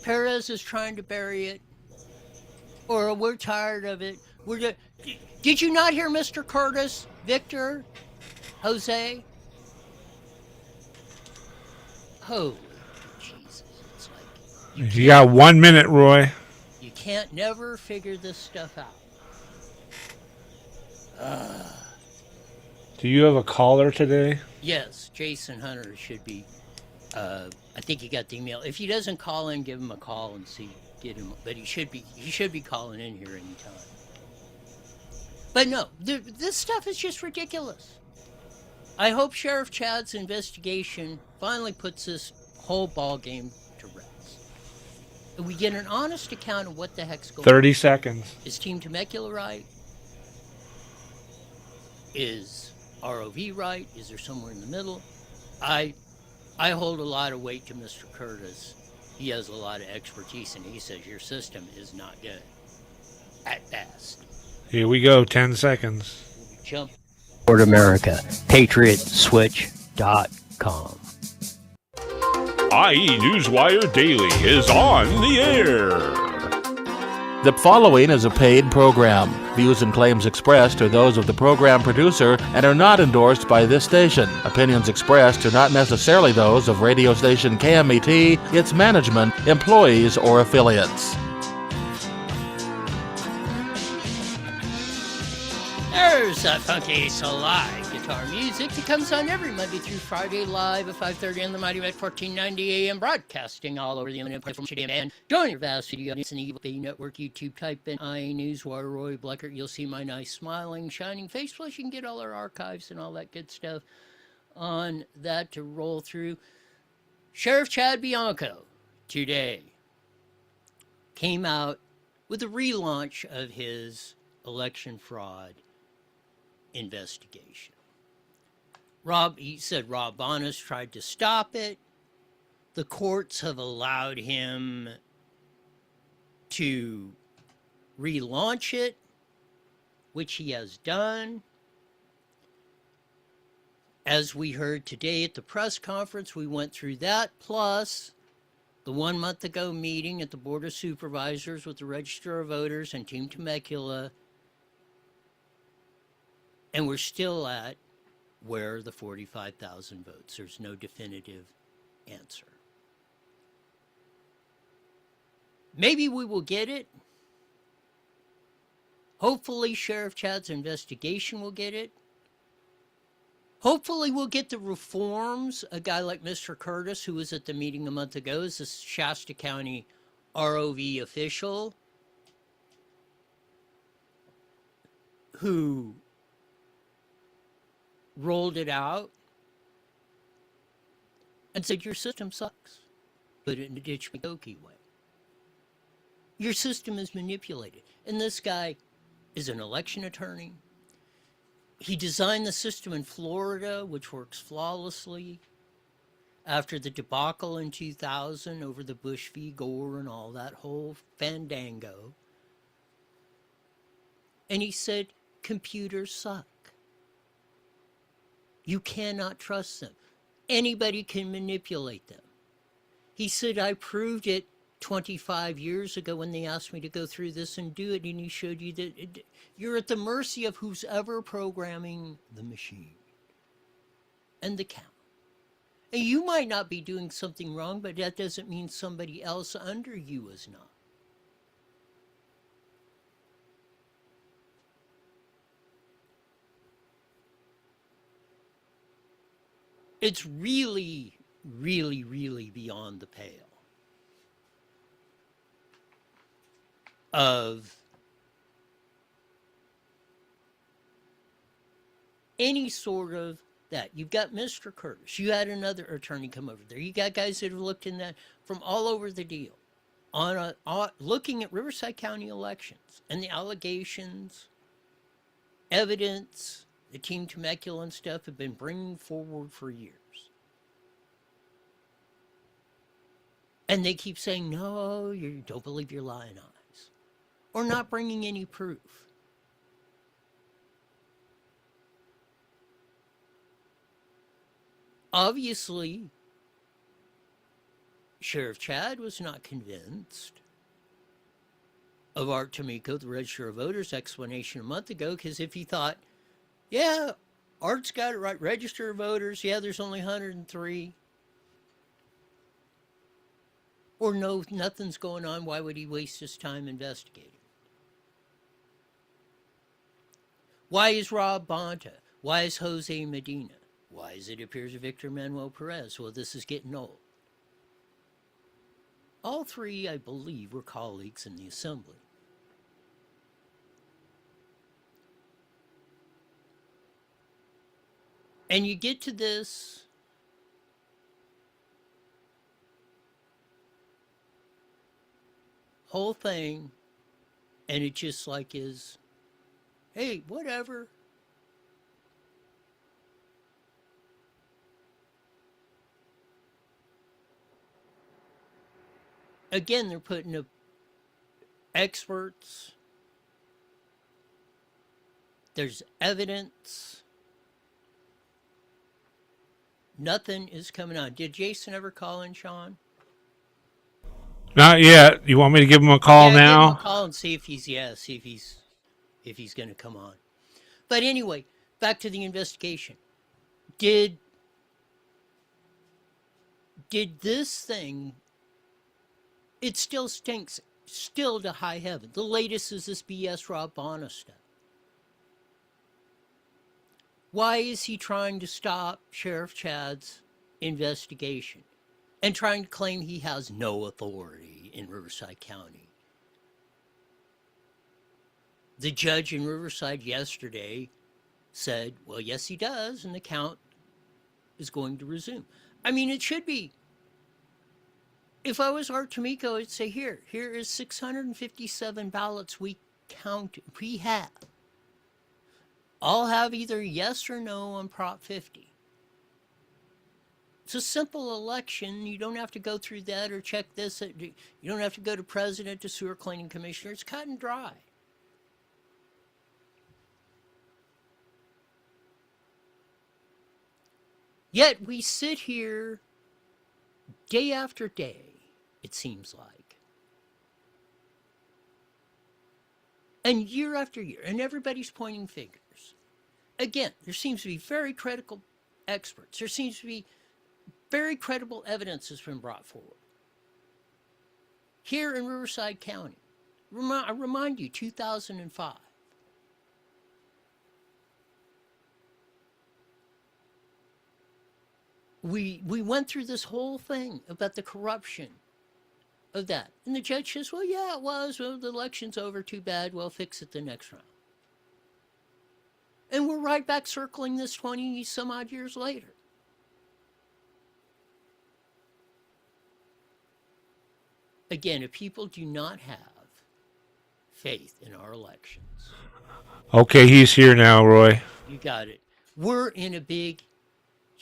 Perez is trying to bury it, or we're tired of it. Did you not hear Mr. Curtis, Victor, Jose? Holy Jesus, it's like You got 1 minute, Roy. you can't never figure this stuff out. Do you have a caller today? Yes, Jason Hunter should be I think he got the email. If he doesn't call in, give him a call and see, get him. But he should be calling in here anytime. But no, this stuff is just ridiculous. I hope Sheriff Chad's investigation finally puts this whole ball game to rest. And we get an honest account of what the heck's going on. 30 seconds. Is Team Temecula right? Is ROV right? Is there somewhere in the middle? I hold a lot of weight to Mr. Curtis. He has a lot of expertise, and he says your system is not good. At best. Here we go, 10 seconds. Jump. Support America. PatriotSwitch.com. IE Newswire Daily is on the air. The following is a paid program. Views and claims expressed are those of the program producer and are not endorsed by this station. Opinions expressed are not necessarily those of radio station KMET, its management, employees, or affiliates. There's that funky live guitar music that comes on every Monday through Friday live at 5:30 on the Mighty Red 1490 AM, broadcasting all over the internet from Michigan. And join your vast video audience in the EVP Network YouTube. Type in IE Newswire Roy Bleckert. You'll see my nice, smiling, shining face. Plus, you can get all our archives and all that good stuff on that to roll through. Sheriff Chad Bianco today came out with a relaunch of his election fraud investigation. He said Rob Bonus tried to stop it. The courts have allowed him to relaunch it, which he has done. As we heard today at the press conference, we went through that, plus the 1 month ago meeting at the Board of Supervisors with the Register of Voters and Team Temecula. And we're still at where are the 45,000 votes? There's no definitive answer. Maybe we will get it. Hopefully Sheriff Chad's investigation will get it. Hopefully we'll get the reforms. A guy like Mr. Curtis, who was at the meeting a month ago, is a Shasta County ROV official who rolled it out and said, your system sucks. Put it in the ditch McGokey way. Your system is manipulated. And this guy is an election attorney. He designed the system in Florida, which works flawlessly. After the debacle in 2000 over the Bush v. Gore and all that whole fandango. And he said, computers suck. You cannot trust them. Anybody can manipulate them. He said, I proved it 25 years ago when they asked me to go through this and do it, and he showed you that you're at the mercy of who's ever programming the machine and the count. And you might not be doing something wrong, but that doesn't mean somebody else under you is not. It's really, really, really beyond the pale of any sort of that. You've got Mr. Curtis. You had another attorney come over there. You got guys that have looked in that from all over the deal on looking at Riverside County elections and the allegations, evidence, the Team Temecula and stuff have been bringing forward for years. And they keep saying, no, you don't believe your lying eyes. Or not bringing any proof. Obviously, Sheriff Chad was not convinced of Art Tomiko, the Register of Voters explanation a month ago, because if he thought, yeah, Art's got it right, Register of Voters, yeah, there's only 103. Or no, nothing's going on, why would he waste his time investigating? Why is Rob Bonta? Why is Jose Medina? Why is it appears Victor Manuel Perez? Well, this is getting old. All three, I believe, were colleagues in the assembly. And you get to this whole thing, and it just like is, hey, whatever. Again, they're putting up experts. There's evidence. Nothing is coming on. Did Jason ever call in, Sean? Not yet. You want me to give him a call now? Give him a call and see if he's going to come on. But anyway, back to the investigation. Did this thing? It still stinks, still to high heaven. The latest is this BS Rob Bonner stuff. Why is he trying to stop Sheriff Chad's investigation and trying to claim he has no authority in Riverside County? The judge in Riverside yesterday said, well, yes, he does, and the count is going to resume. I mean, it should be. If I was Art Tomiko, I'd say, here is 657 ballots we have. I'll have either yes or no on Prop 50. It's a simple election. You don't have to go through that or check this. You don't have to go to president to sewer cleaning commissioner. It's cut and dry. Yet we sit here day after day, it seems like, and year after year, and everybody's pointing fingers. Again, there seems to be very credible experts. There seems to be very credible evidence has been brought forward. Here in Riverside County, I remind you, 2005. We went through this whole thing about the corruption of that. And the judge says, well, yeah, it was. Well, the election's over. Too bad. We'll fix it the next round. And we're right back circling this 20 some odd years later. Again, if people do not have faith in our elections. Okay, he's here now, Roy. You got it. We're in a big,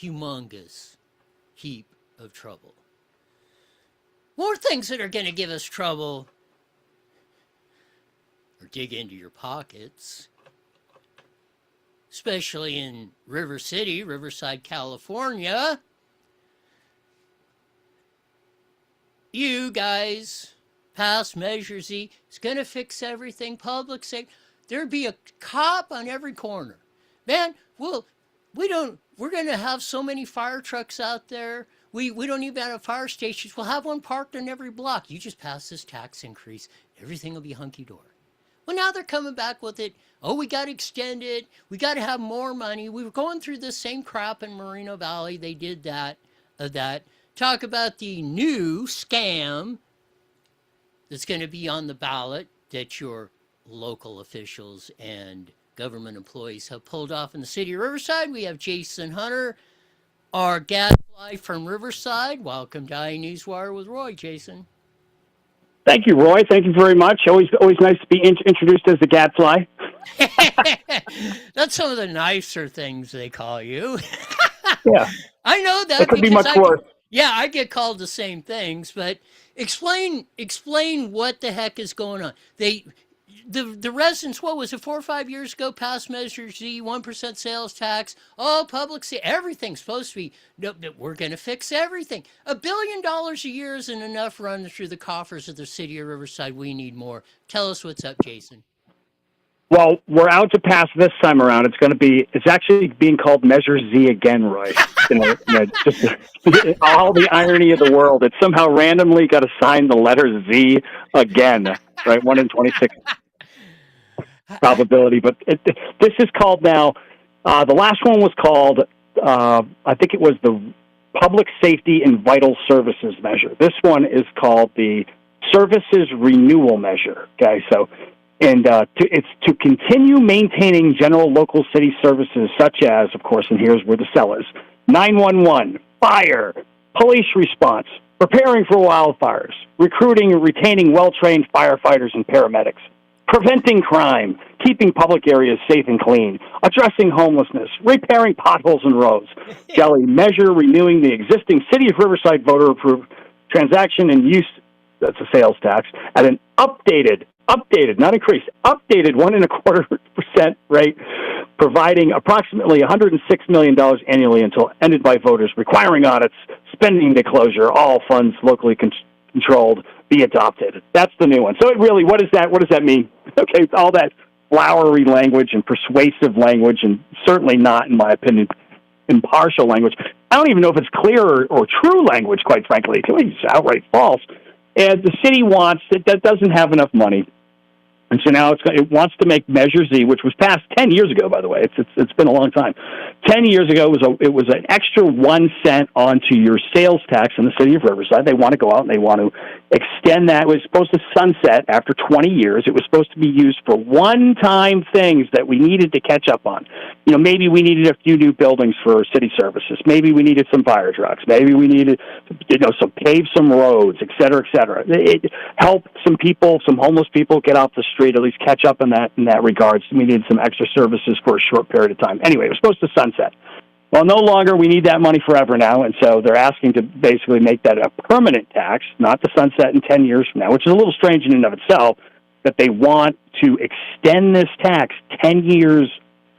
humongous heap of trouble. More things that are going to give us trouble or dig into your pockets, especially in River City, Riverside, California. You guys passed Measure Z. It's going to fix everything. Public safety. There'd be a cop on every corner. Man, we're going to have so many fire trucks out there. We don't even have fire stations. We'll have one parked on every block. You just pass this tax increase. Everything will be hunky-dory. Well, now they're coming back with it. Oh, we got to extend it. We got to have more money. We were going through this same crap in Moreno Valley. They did that. Talk about the new scam that's going to be on the ballot that your local officials and government employees have pulled off in the city of Riverside. We have Jason Hunter, our gadfly from Riverside. Welcome to iNewsWire with Roy, Jason. Thank you, Roy. Thank you very much. Always nice to be introduced as the gadfly. That's some of the nicer things they call you. Yeah. I know that. It could be much worse. Yeah, I get called the same things, but explain what the heck is going on. The residents, what was it, 4 or 5 years ago, passed Measure Z, 1% sales tax, public safety, everything's supposed to be, we're going to fix everything. $1 billion a year isn't enough running through the coffers of the city of Riverside. We need more. Tell us what's up, Jason. Well, we're out to pass this time around. It's actually being called Measure Z again, Roy. Just all the irony of the world. It somehow randomly got assigned the letter Z again, right? 1 in 26 probability. But this is called now, the last one was called, I think it was the public safety and vital services measure. This one is called the services renewal measure. Okay, so it's to continue maintaining general local city services such as, of course, and here's where the sell is: 911, fire, police response, preparing for wildfires, recruiting and retaining well-trained firefighters and paramedics, preventing crime, keeping public areas safe and clean, addressing homelessness, repairing potholes and roads. Shall measure renewing the existing City of Riverside voter-approved transaction and use, that's a sales tax, at an updated, not increased, updated 1.25% rate, providing approximately $106 million annually until ended by voters, requiring audits, spending disclosure, all funds locally controlled, be adopted. That's the new one. So it really, what does that mean? Okay, it's all that flowery language and persuasive language, and certainly not, in my opinion, impartial language. I don't even know if it's clear or true language, quite frankly. It's outright false. And the city that doesn't have enough money. And so now it wants to make Measure Z, which was passed 10 years ago, by the way. It's been a long time. 10 years ago, it was an extra 1 cent onto your sales tax in the city of Riverside. They want to go out and they want to extend that. It was supposed to sunset after 20 years. It was supposed to be used for one-time things that we needed to catch up on. You know, maybe we needed a few new buildings for city services. Maybe we needed some fire trucks. Maybe we needed, pave some roads, et cetera, et cetera. It helped some people, some homeless people, get off the street, at least catch up in that regards. We needed some extra services for a short period of time. Anyway, it was supposed to sunset. Well, no longer. We need that money forever now, and so they're asking to basically make that a permanent tax, not to sunset in 10 years from now, which is a little strange in and of itself, that they want to extend this tax 10 years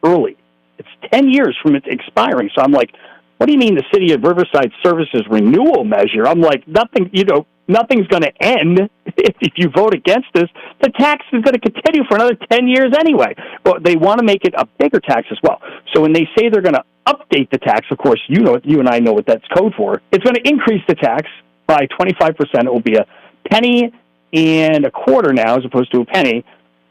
early. It's 10 years from it expiring. So I'm like, what do you mean the City of Riverside Services renewal measure? I'm like, nothing's going to end if you vote against this. The tax is going to continue for another 10 years anyway. Well, they want to make it a bigger tax as well. So when they say they're going to update the tax, of course, you and I know what that's code for. It's going to increase the tax by 25%. It will be a penny and a quarter now as opposed to a penny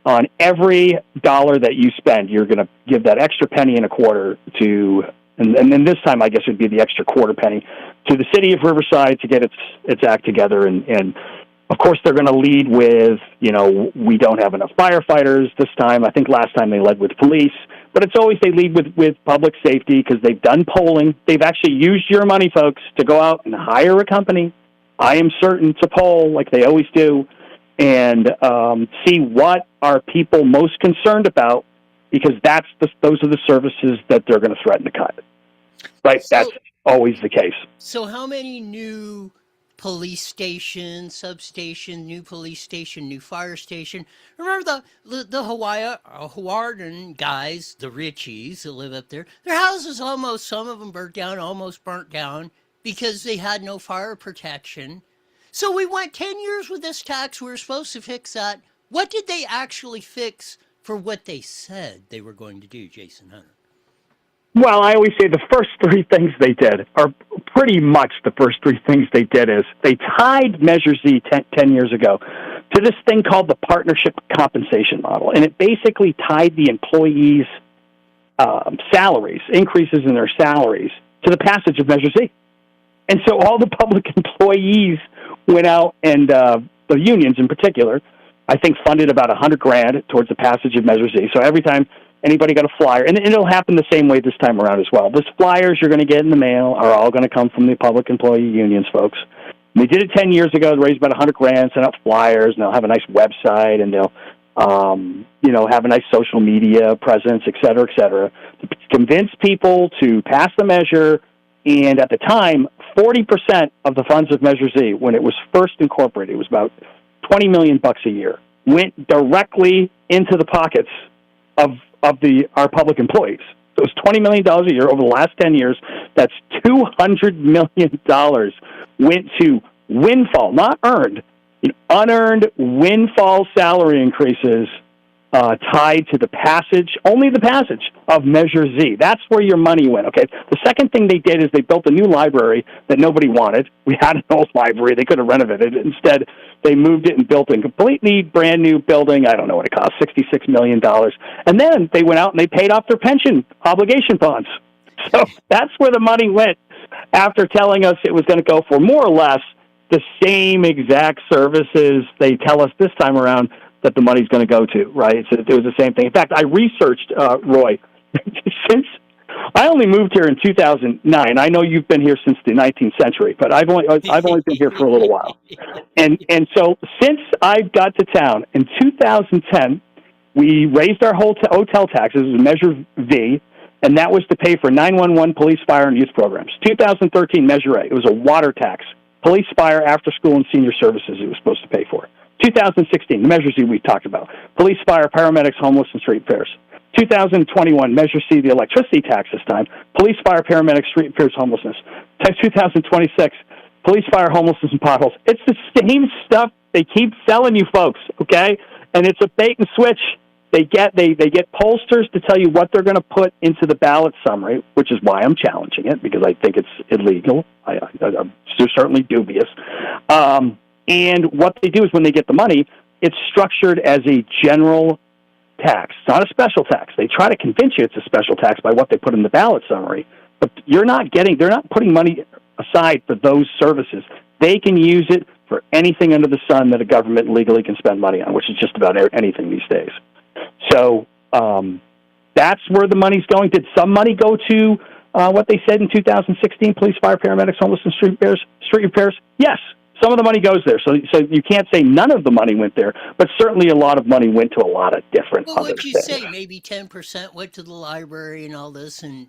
on every dollar that you spend. You're going to give that extra penny and a quarter to, and then this time I guess it would be the extra quarter penny to the City of Riverside to get its act together. And of course they're going to lead with, we don't have enough firefighters this time. I think last time they led with police, but it's always they lead with public safety because they've done polling. They've actually used your money, folks, to go out and hire a company, I am certain, to poll like they always do, and see what are people most concerned about, because those are the services that they're going to threaten to cut. Right? So, that's always the case. So how many new police station, substation, new police station, new fire station? Remember the Hawarden guys, the Richies that live up there, their houses some of them burnt down because they had no fire protection. So we went 10 years with this tax. We were supposed to fix that. What did they actually fix for what they said they were going to do, Jason Hunter? Well, I always say the first three things they did are pretty much the first three things they did is they tied Measure Z 10 years ago to this thing called the partnership compensation model. And it basically tied the employees' salaries, increases in their salaries, to the passage of Measure Z. And so all the public employees went out, and the unions in particular, I think funded about $100,000 towards the passage of Measure Z. So every time anybody got a flyer, and it'll happen the same way this time around as well. Those flyers you're going to get in the mail are all going to come from the public employee unions, folks. And they did it 10 years ago. They raised about $100,000, sent out flyers, and they'll have a nice website, and they'll have a nice social media presence, et cetera, to convince people to pass the measure. And at the time, 40% of the funds of Measure Z, when it was first incorporated, it was about $20 million a year, went directly into the pockets of our public employees. So it was $20 million a year over the last 10 years. That's $200 million went to windfall, not earned, unearned windfall salary increases tied to only the passage of Measure Z. That's where your money went, okay? The second thing they did is they built a new library that nobody wanted. We had an old library. They could have renovated it. Instead, they moved it and built a completely brand new building. I don't know what it cost, $66 million. And then they went out and they paid off their pension obligation bonds. So that's where the money went. after telling us it was going to go for more or less the same exact services they tell us this time around that the money's going to go to, right? So it was the same thing. In fact, I researched, Roy, since I only moved here in 2009. I know you've been here since the 19th century, but I've only been here for a little while. And so since I got to town in 2010, we raised our hotel taxes, Measure V, and that was to pay for 911 police, fire, and youth programs. 2013, Measure A, it was a water tax. Police, fire, after school, and senior services it was supposed to pay for. 2016, the Measure Z we talked about. Police, fire, paramedics, homeless, and street repairs. 2021, Measure C, the electricity tax this time. Police, fire, paramedics, street repairs, homelessness. 2026, police, fire, homelessness, and potholes. It's the same stuff they keep selling you folks, okay? And it's a bait and switch. They get pollsters to tell you what they're going to put into the ballot summary, which is why I'm challenging it, because I think it's illegal. I'm certainly dubious. And what they do is when they get the money, it's structured as a general tax, not a special tax. They try to convince you it's a special tax by what they put in the ballot summary, but they're not putting money aside for those services. They can use it for anything under the sun that a government legally can spend money on, which is just about anything these days. So that's where the money's going. Did some money go to what they said in 2016, police, fire, paramedics, homeless, and street repairs? Yes, some of the money goes there. So you can't say none of the money went there, but certainly a lot of money went to a lot of different other what'd you things. say? Maybe 10% went to the library and all this, and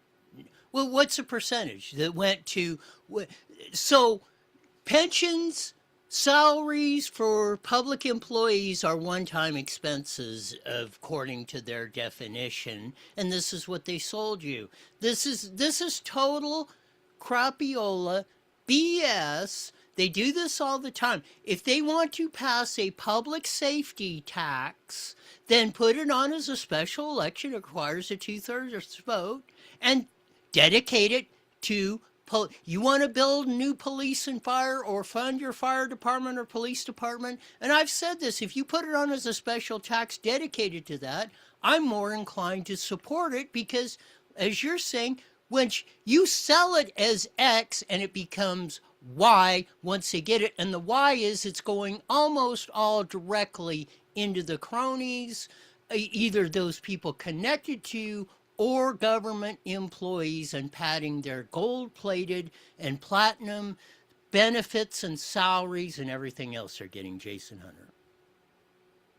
well, what's the percentage that went to? So pensions, salaries for public employees are one-time expenses, according to their definition, and this is what they sold you. This is total crapiola, BS. They do this all the time. If they want to pass a public safety tax, then put it on as a special election. It requires a 2/3 vote, and dedicate it to you want to build new police and fire, or fund your fire department or police department. And I've said this, if you put it on as a special tax dedicated to that, I'm more inclined to support it, because as you're saying, when you sell it as X and it becomes Y once they get it, and the Y is it's going almost all directly into the cronies, either those people connected to or government employees, and padding their gold-plated and platinum benefits and salaries and everything else they're getting, Jason Hunter.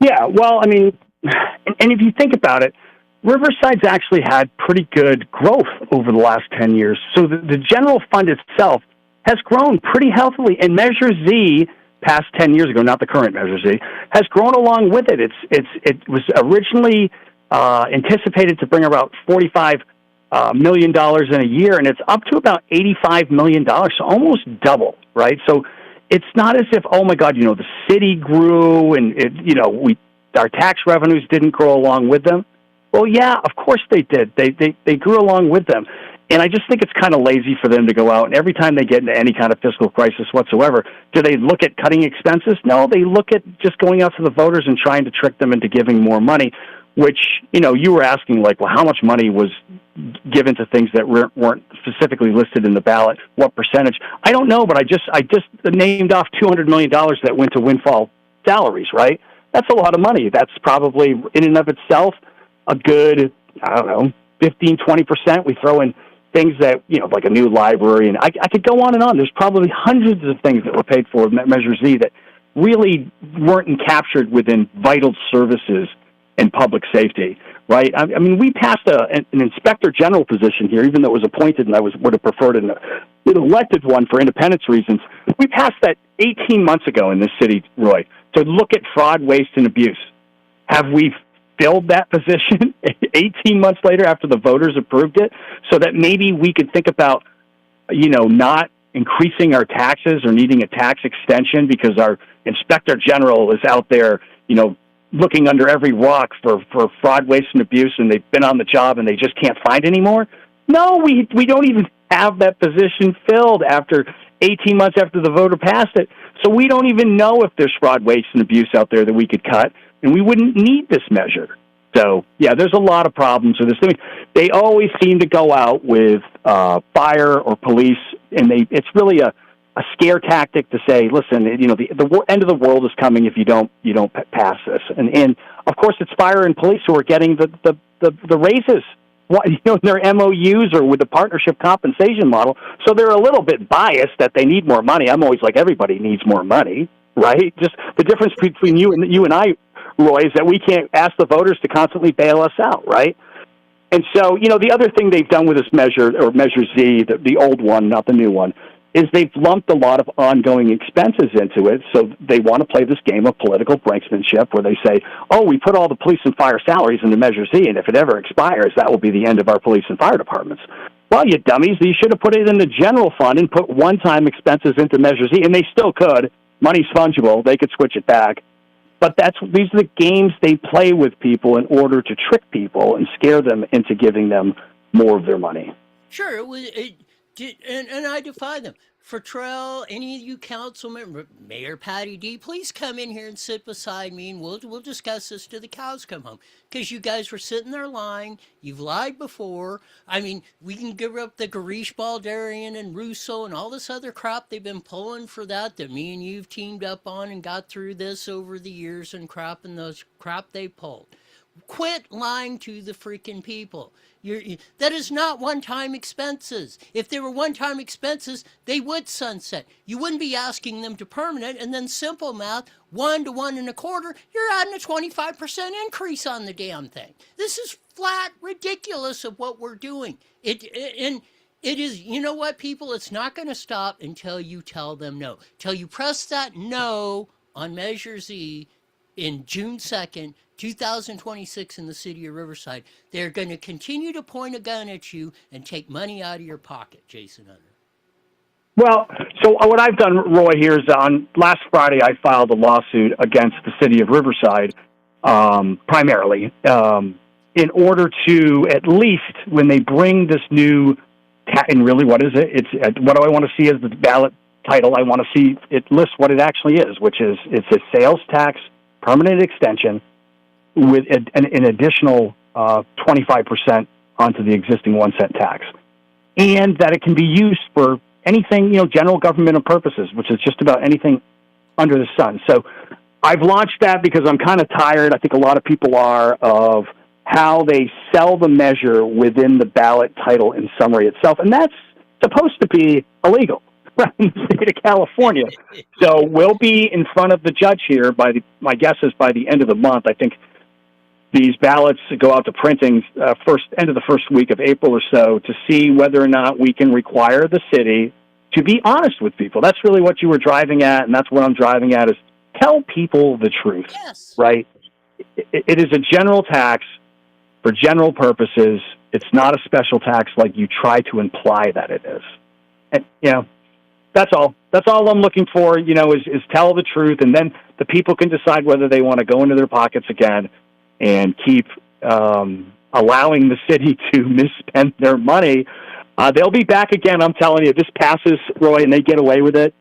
Yeah, well, I mean, and if you think about it, Riverside's actually had pretty good growth over the last 10 years. So the general fund itself has grown pretty healthily, and Measure Z, past 10 years ago, not the current Measure Z, has grown along with it. It was originally anticipated to bring about $45 million in a year, and it's up to about $85 million, so almost double, right? So it's not as if, oh my God, the city grew and our tax revenues didn't grow along with them. Well, yeah, of course they did. They grew along with them. And I just think it's kind of lazy for them to go out, and every time they get into any kind of fiscal crisis whatsoever, do they look at cutting expenses? No, they look at just going out to the voters and trying to trick them into giving more money, which, you were asking, like, well, how much money was given to things that weren't specifically listed in the ballot? What percentage? I don't know, but I just named off $200 million that went to windfall salaries, right? That's a lot of money. That's probably, in and of itself, a good, 15, 20%. We throw in things that, like a new library, and I could go on and on. There's probably hundreds of things that were paid for with Measure Z that really weren't captured within vital services and public safety, right? I mean, we passed an inspector general position here, even though it was appointed, and I would have preferred an elected one for independence reasons. We passed that 18 months ago in this city, Roy, to look at fraud, waste, and abuse. Have we filled that position 18 months later after the voters approved it, so that maybe we could think about, not increasing our taxes or needing a tax extension because our inspector general is out there, looking under every rock for fraud, waste, and abuse, and they've been on the job and they just can't find anymore? No, we don't even have that position filled after 18 months after the voter passed it. So we don't even know if there's fraud, waste, and abuse out there that we could cut, and we wouldn't need this measure. So, yeah, there's a lot of problems with this. I mean, they always seem to go out with fire or police it's really a scare tactic to say, listen, the end of the world is coming if you don't pass this. And of course, it's fire and police who are getting the raises, their MOUs or with the partnership compensation model. So they're a little bit biased that they need more money. I'm always like, everybody needs more money, right? Just the difference between you and I, Roy, is that we can't ask the voters to constantly bail us out, right? And so, the other thing they've done with this measure, or Measure Z, the old one, not the new one, is they've lumped a lot of ongoing expenses into it. So they want to play this game of political brinksmanship where they say, oh, we put all the police and fire salaries into Measure Z, and if it ever expires, that will be the end of our police and fire departments. Well, you dummies, you should have put it in the general fund and put one-time expenses into Measure Z, and they still could. Money's fungible. They could switch it back. But these are the games they play with people in order to trick people and scare them into giving them more of their money. Sure, and I defy them. Fertrell, any of you councilmen, Mayor Patty D, please come in here and sit beside me, and we'll discuss this till the cows come home. Because you guys were sitting there lying. You've lied before. I mean, we can give up the Garish Baldarian and Russo and all this other crap they've been pulling for that me and you've teamed up on and got through this over the years and crap they pulled. Quit lying to the freaking people. That is not one-time expenses. If they were one-time expenses, they would sunset. You wouldn't be asking them to permanent, and then simple math, 1 to 1 1/4, you're adding a 25% increase on the damn thing. This is flat ridiculous of what we're doing. It is, you know what, people? It's not going to stop until you tell them no. Till you press that no on Measure Z in June 2nd, 2026 in the city of Riverside. They're going to continue to point a gun at you and take money out of your pocket, Jason Hunter. Well, so what I've done, Roy, here is on last Friday I filed a lawsuit against the city of Riverside, primarily, in order to at least when they bring this new, and really what is it? It's what do I want to see as the ballot title? I want to see it lists what it actually is, which is it's a sales tax permanent extension with an additional 25% onto the existing 1-cent tax, and that it can be used for anything, general governmental purposes, which is just about anything under the sun. So I've launched that because I'm kind of tired, I think a lot of people are, of how they sell the measure within the ballot title and summary itself, and that's supposed to be illegal in the state of California. So we'll be in front of the judge here my guess is by the end of the month. I think these ballots go out to printing end of the first week of April or so to see whether or not we can require the city to be honest with people. That's really what you were driving at, and that's what I'm driving at, is tell people the truth, yes. Right? It is a general tax for general purposes. It's not a special tax like you try to imply that it is. And, that's all. That's all I'm looking for, is tell the truth, and then the people can decide whether they want to go into their pockets again and keep allowing the city to misspend their money. They'll be back again, I'm telling you. If this passes, Roy, and they get away with it,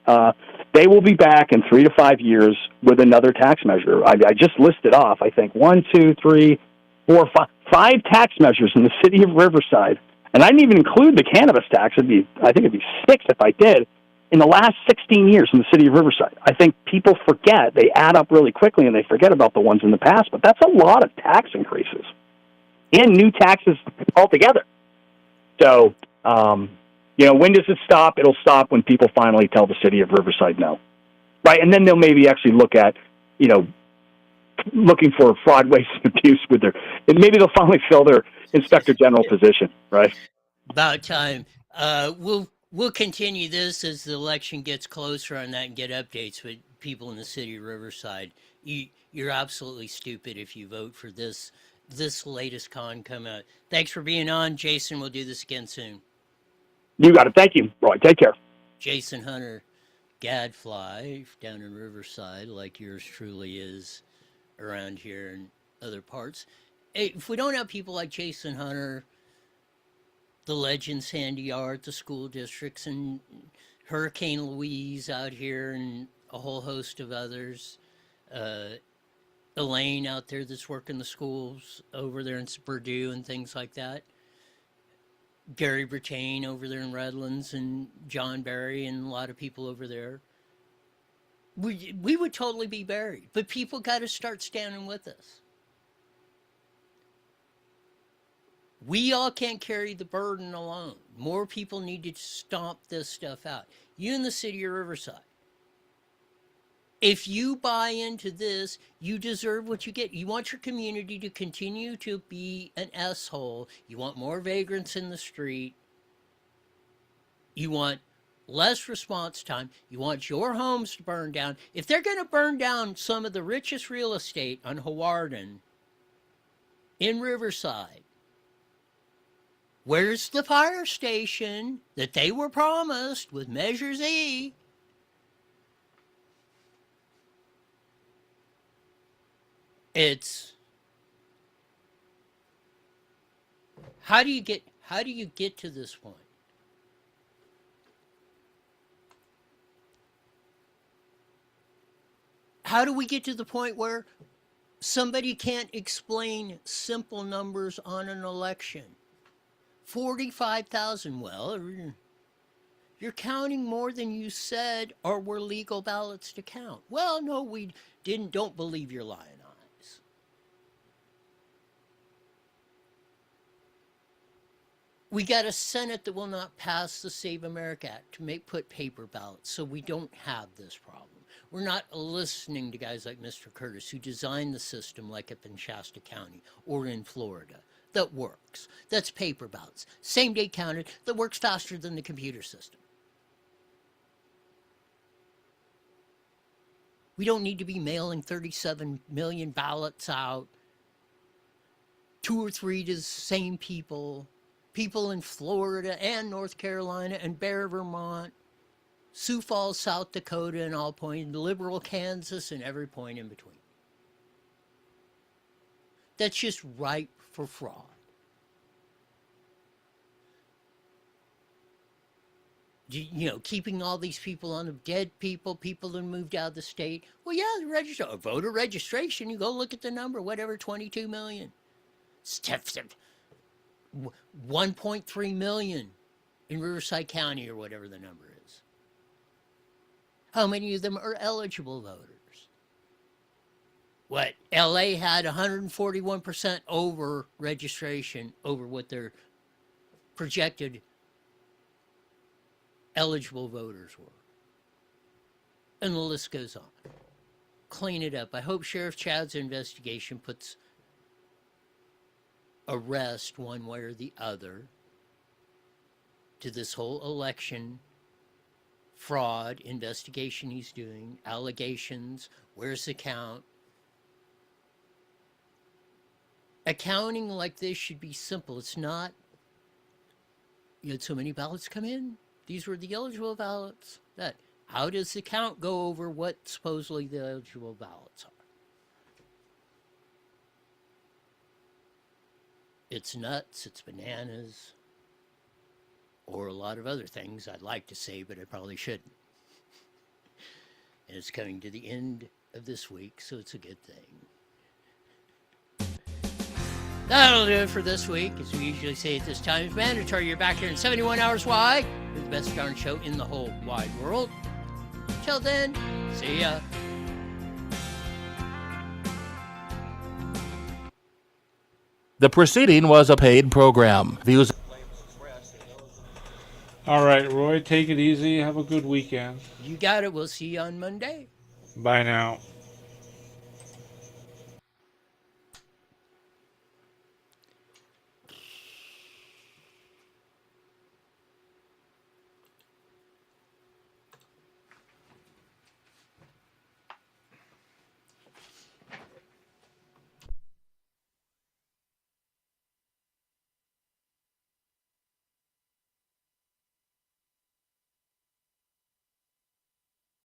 they will be back in 3 to 5 years with another tax measure. I just listed off, I think, 1, 2, 3, 4, 5 tax measures in the city of Riverside. And I didn't even include the cannabis tax. I think it'd be 6 if I did. In the last 16 years in the city of Riverside. I think people forget. They add up really quickly, and they forget about the ones in the past. But that's a lot of tax increases and new taxes altogether. So, when does it stop? It'll stop when people finally tell the city of Riverside no. Right? And then they'll maybe actually look at, looking for fraud, waste, and abuse and maybe they'll finally fill their inspector general position, right? About time. We'll continue this as the election gets closer on that and get updates with people in the city of Riverside. You're absolutely stupid if you vote for this latest con come out. Thanks for being on, Jason. We'll do this again soon. You got it. Thank you, Roy. Take care. Jason Hunter, Gadfly, down in Riverside, like yours truly is around here and other parts. Hey, if we don't have people like Jason Hunter, the legend Sandy Art, the school districts, and Hurricane Louise out here, and a whole host of others. Elaine out there that's working the schools over there in Purdue and things like that. Gary Bertain over there in Redlands and John Barry and a lot of people over there. We would totally be buried, but people got to start standing with us. We all can't carry the burden alone. More people need to stomp this stuff out. You in the city of Riverside, if you buy into this, you deserve what you get. You want your community to continue to be an S-hole. You want more vagrants in the street. You want less response time. You want your homes to burn down. If they're going to burn down some of the richest real estate on Hawarden in Riverside, where's the fire station that they were promised with Measure Z? It's how do you get to this point? How do we get to the point where somebody can't explain simple numbers on an election? 45,000. Well, you're counting more than you said or were legal ballots to count. Well, no, we didn't. Don't believe your lying eyes. We got a Senate that will not pass the Save America Act to put paper ballots, so we don't have this problem. We're not listening to guys like Mr. Curtis who designed the system like up in Shasta County or in Florida that works. That's paper ballots. Same day counted that works faster than the computer system. We don't need to be mailing 37 million ballots out, 2 or 3 to the same people in Florida and North Carolina and Bear, Vermont, Sioux Falls, South Dakota, and all point, liberal Kansas, and every point in between. That's just ripe for fraud. You know, keeping all these people on the dead people that moved out of the state. Well, yeah, the voter registration, you go look at the number, whatever, 22 million. 1.3 million in Riverside County or whatever the number is. How many of them are eligible voters? What, LA had 141% over registration over what their projected eligible voters were. And the list goes on. Clean it up. I hope Sheriff Chad's investigation puts arrest one way or the other to this whole election fraud investigation he's doing, allegations, where's the count? Accounting like this should be simple. It's not, you had so many ballots come in. These were the eligible ballots. How does the count go over what supposedly the eligible ballots are? It's nuts, it's bananas, or a lot of other things I'd like to say, but I probably shouldn't. And it's coming to the end of this week, so it's a good thing. That'll do it for this week. As we usually say at this time, it's mandatory. You're back here in 71 hours wide with the best darn show in the whole wide world. Till then, see ya. The preceding was a paid program. Views. All right, Roy, take it easy. Have a good weekend. You got it. We'll see you on Monday. Bye now.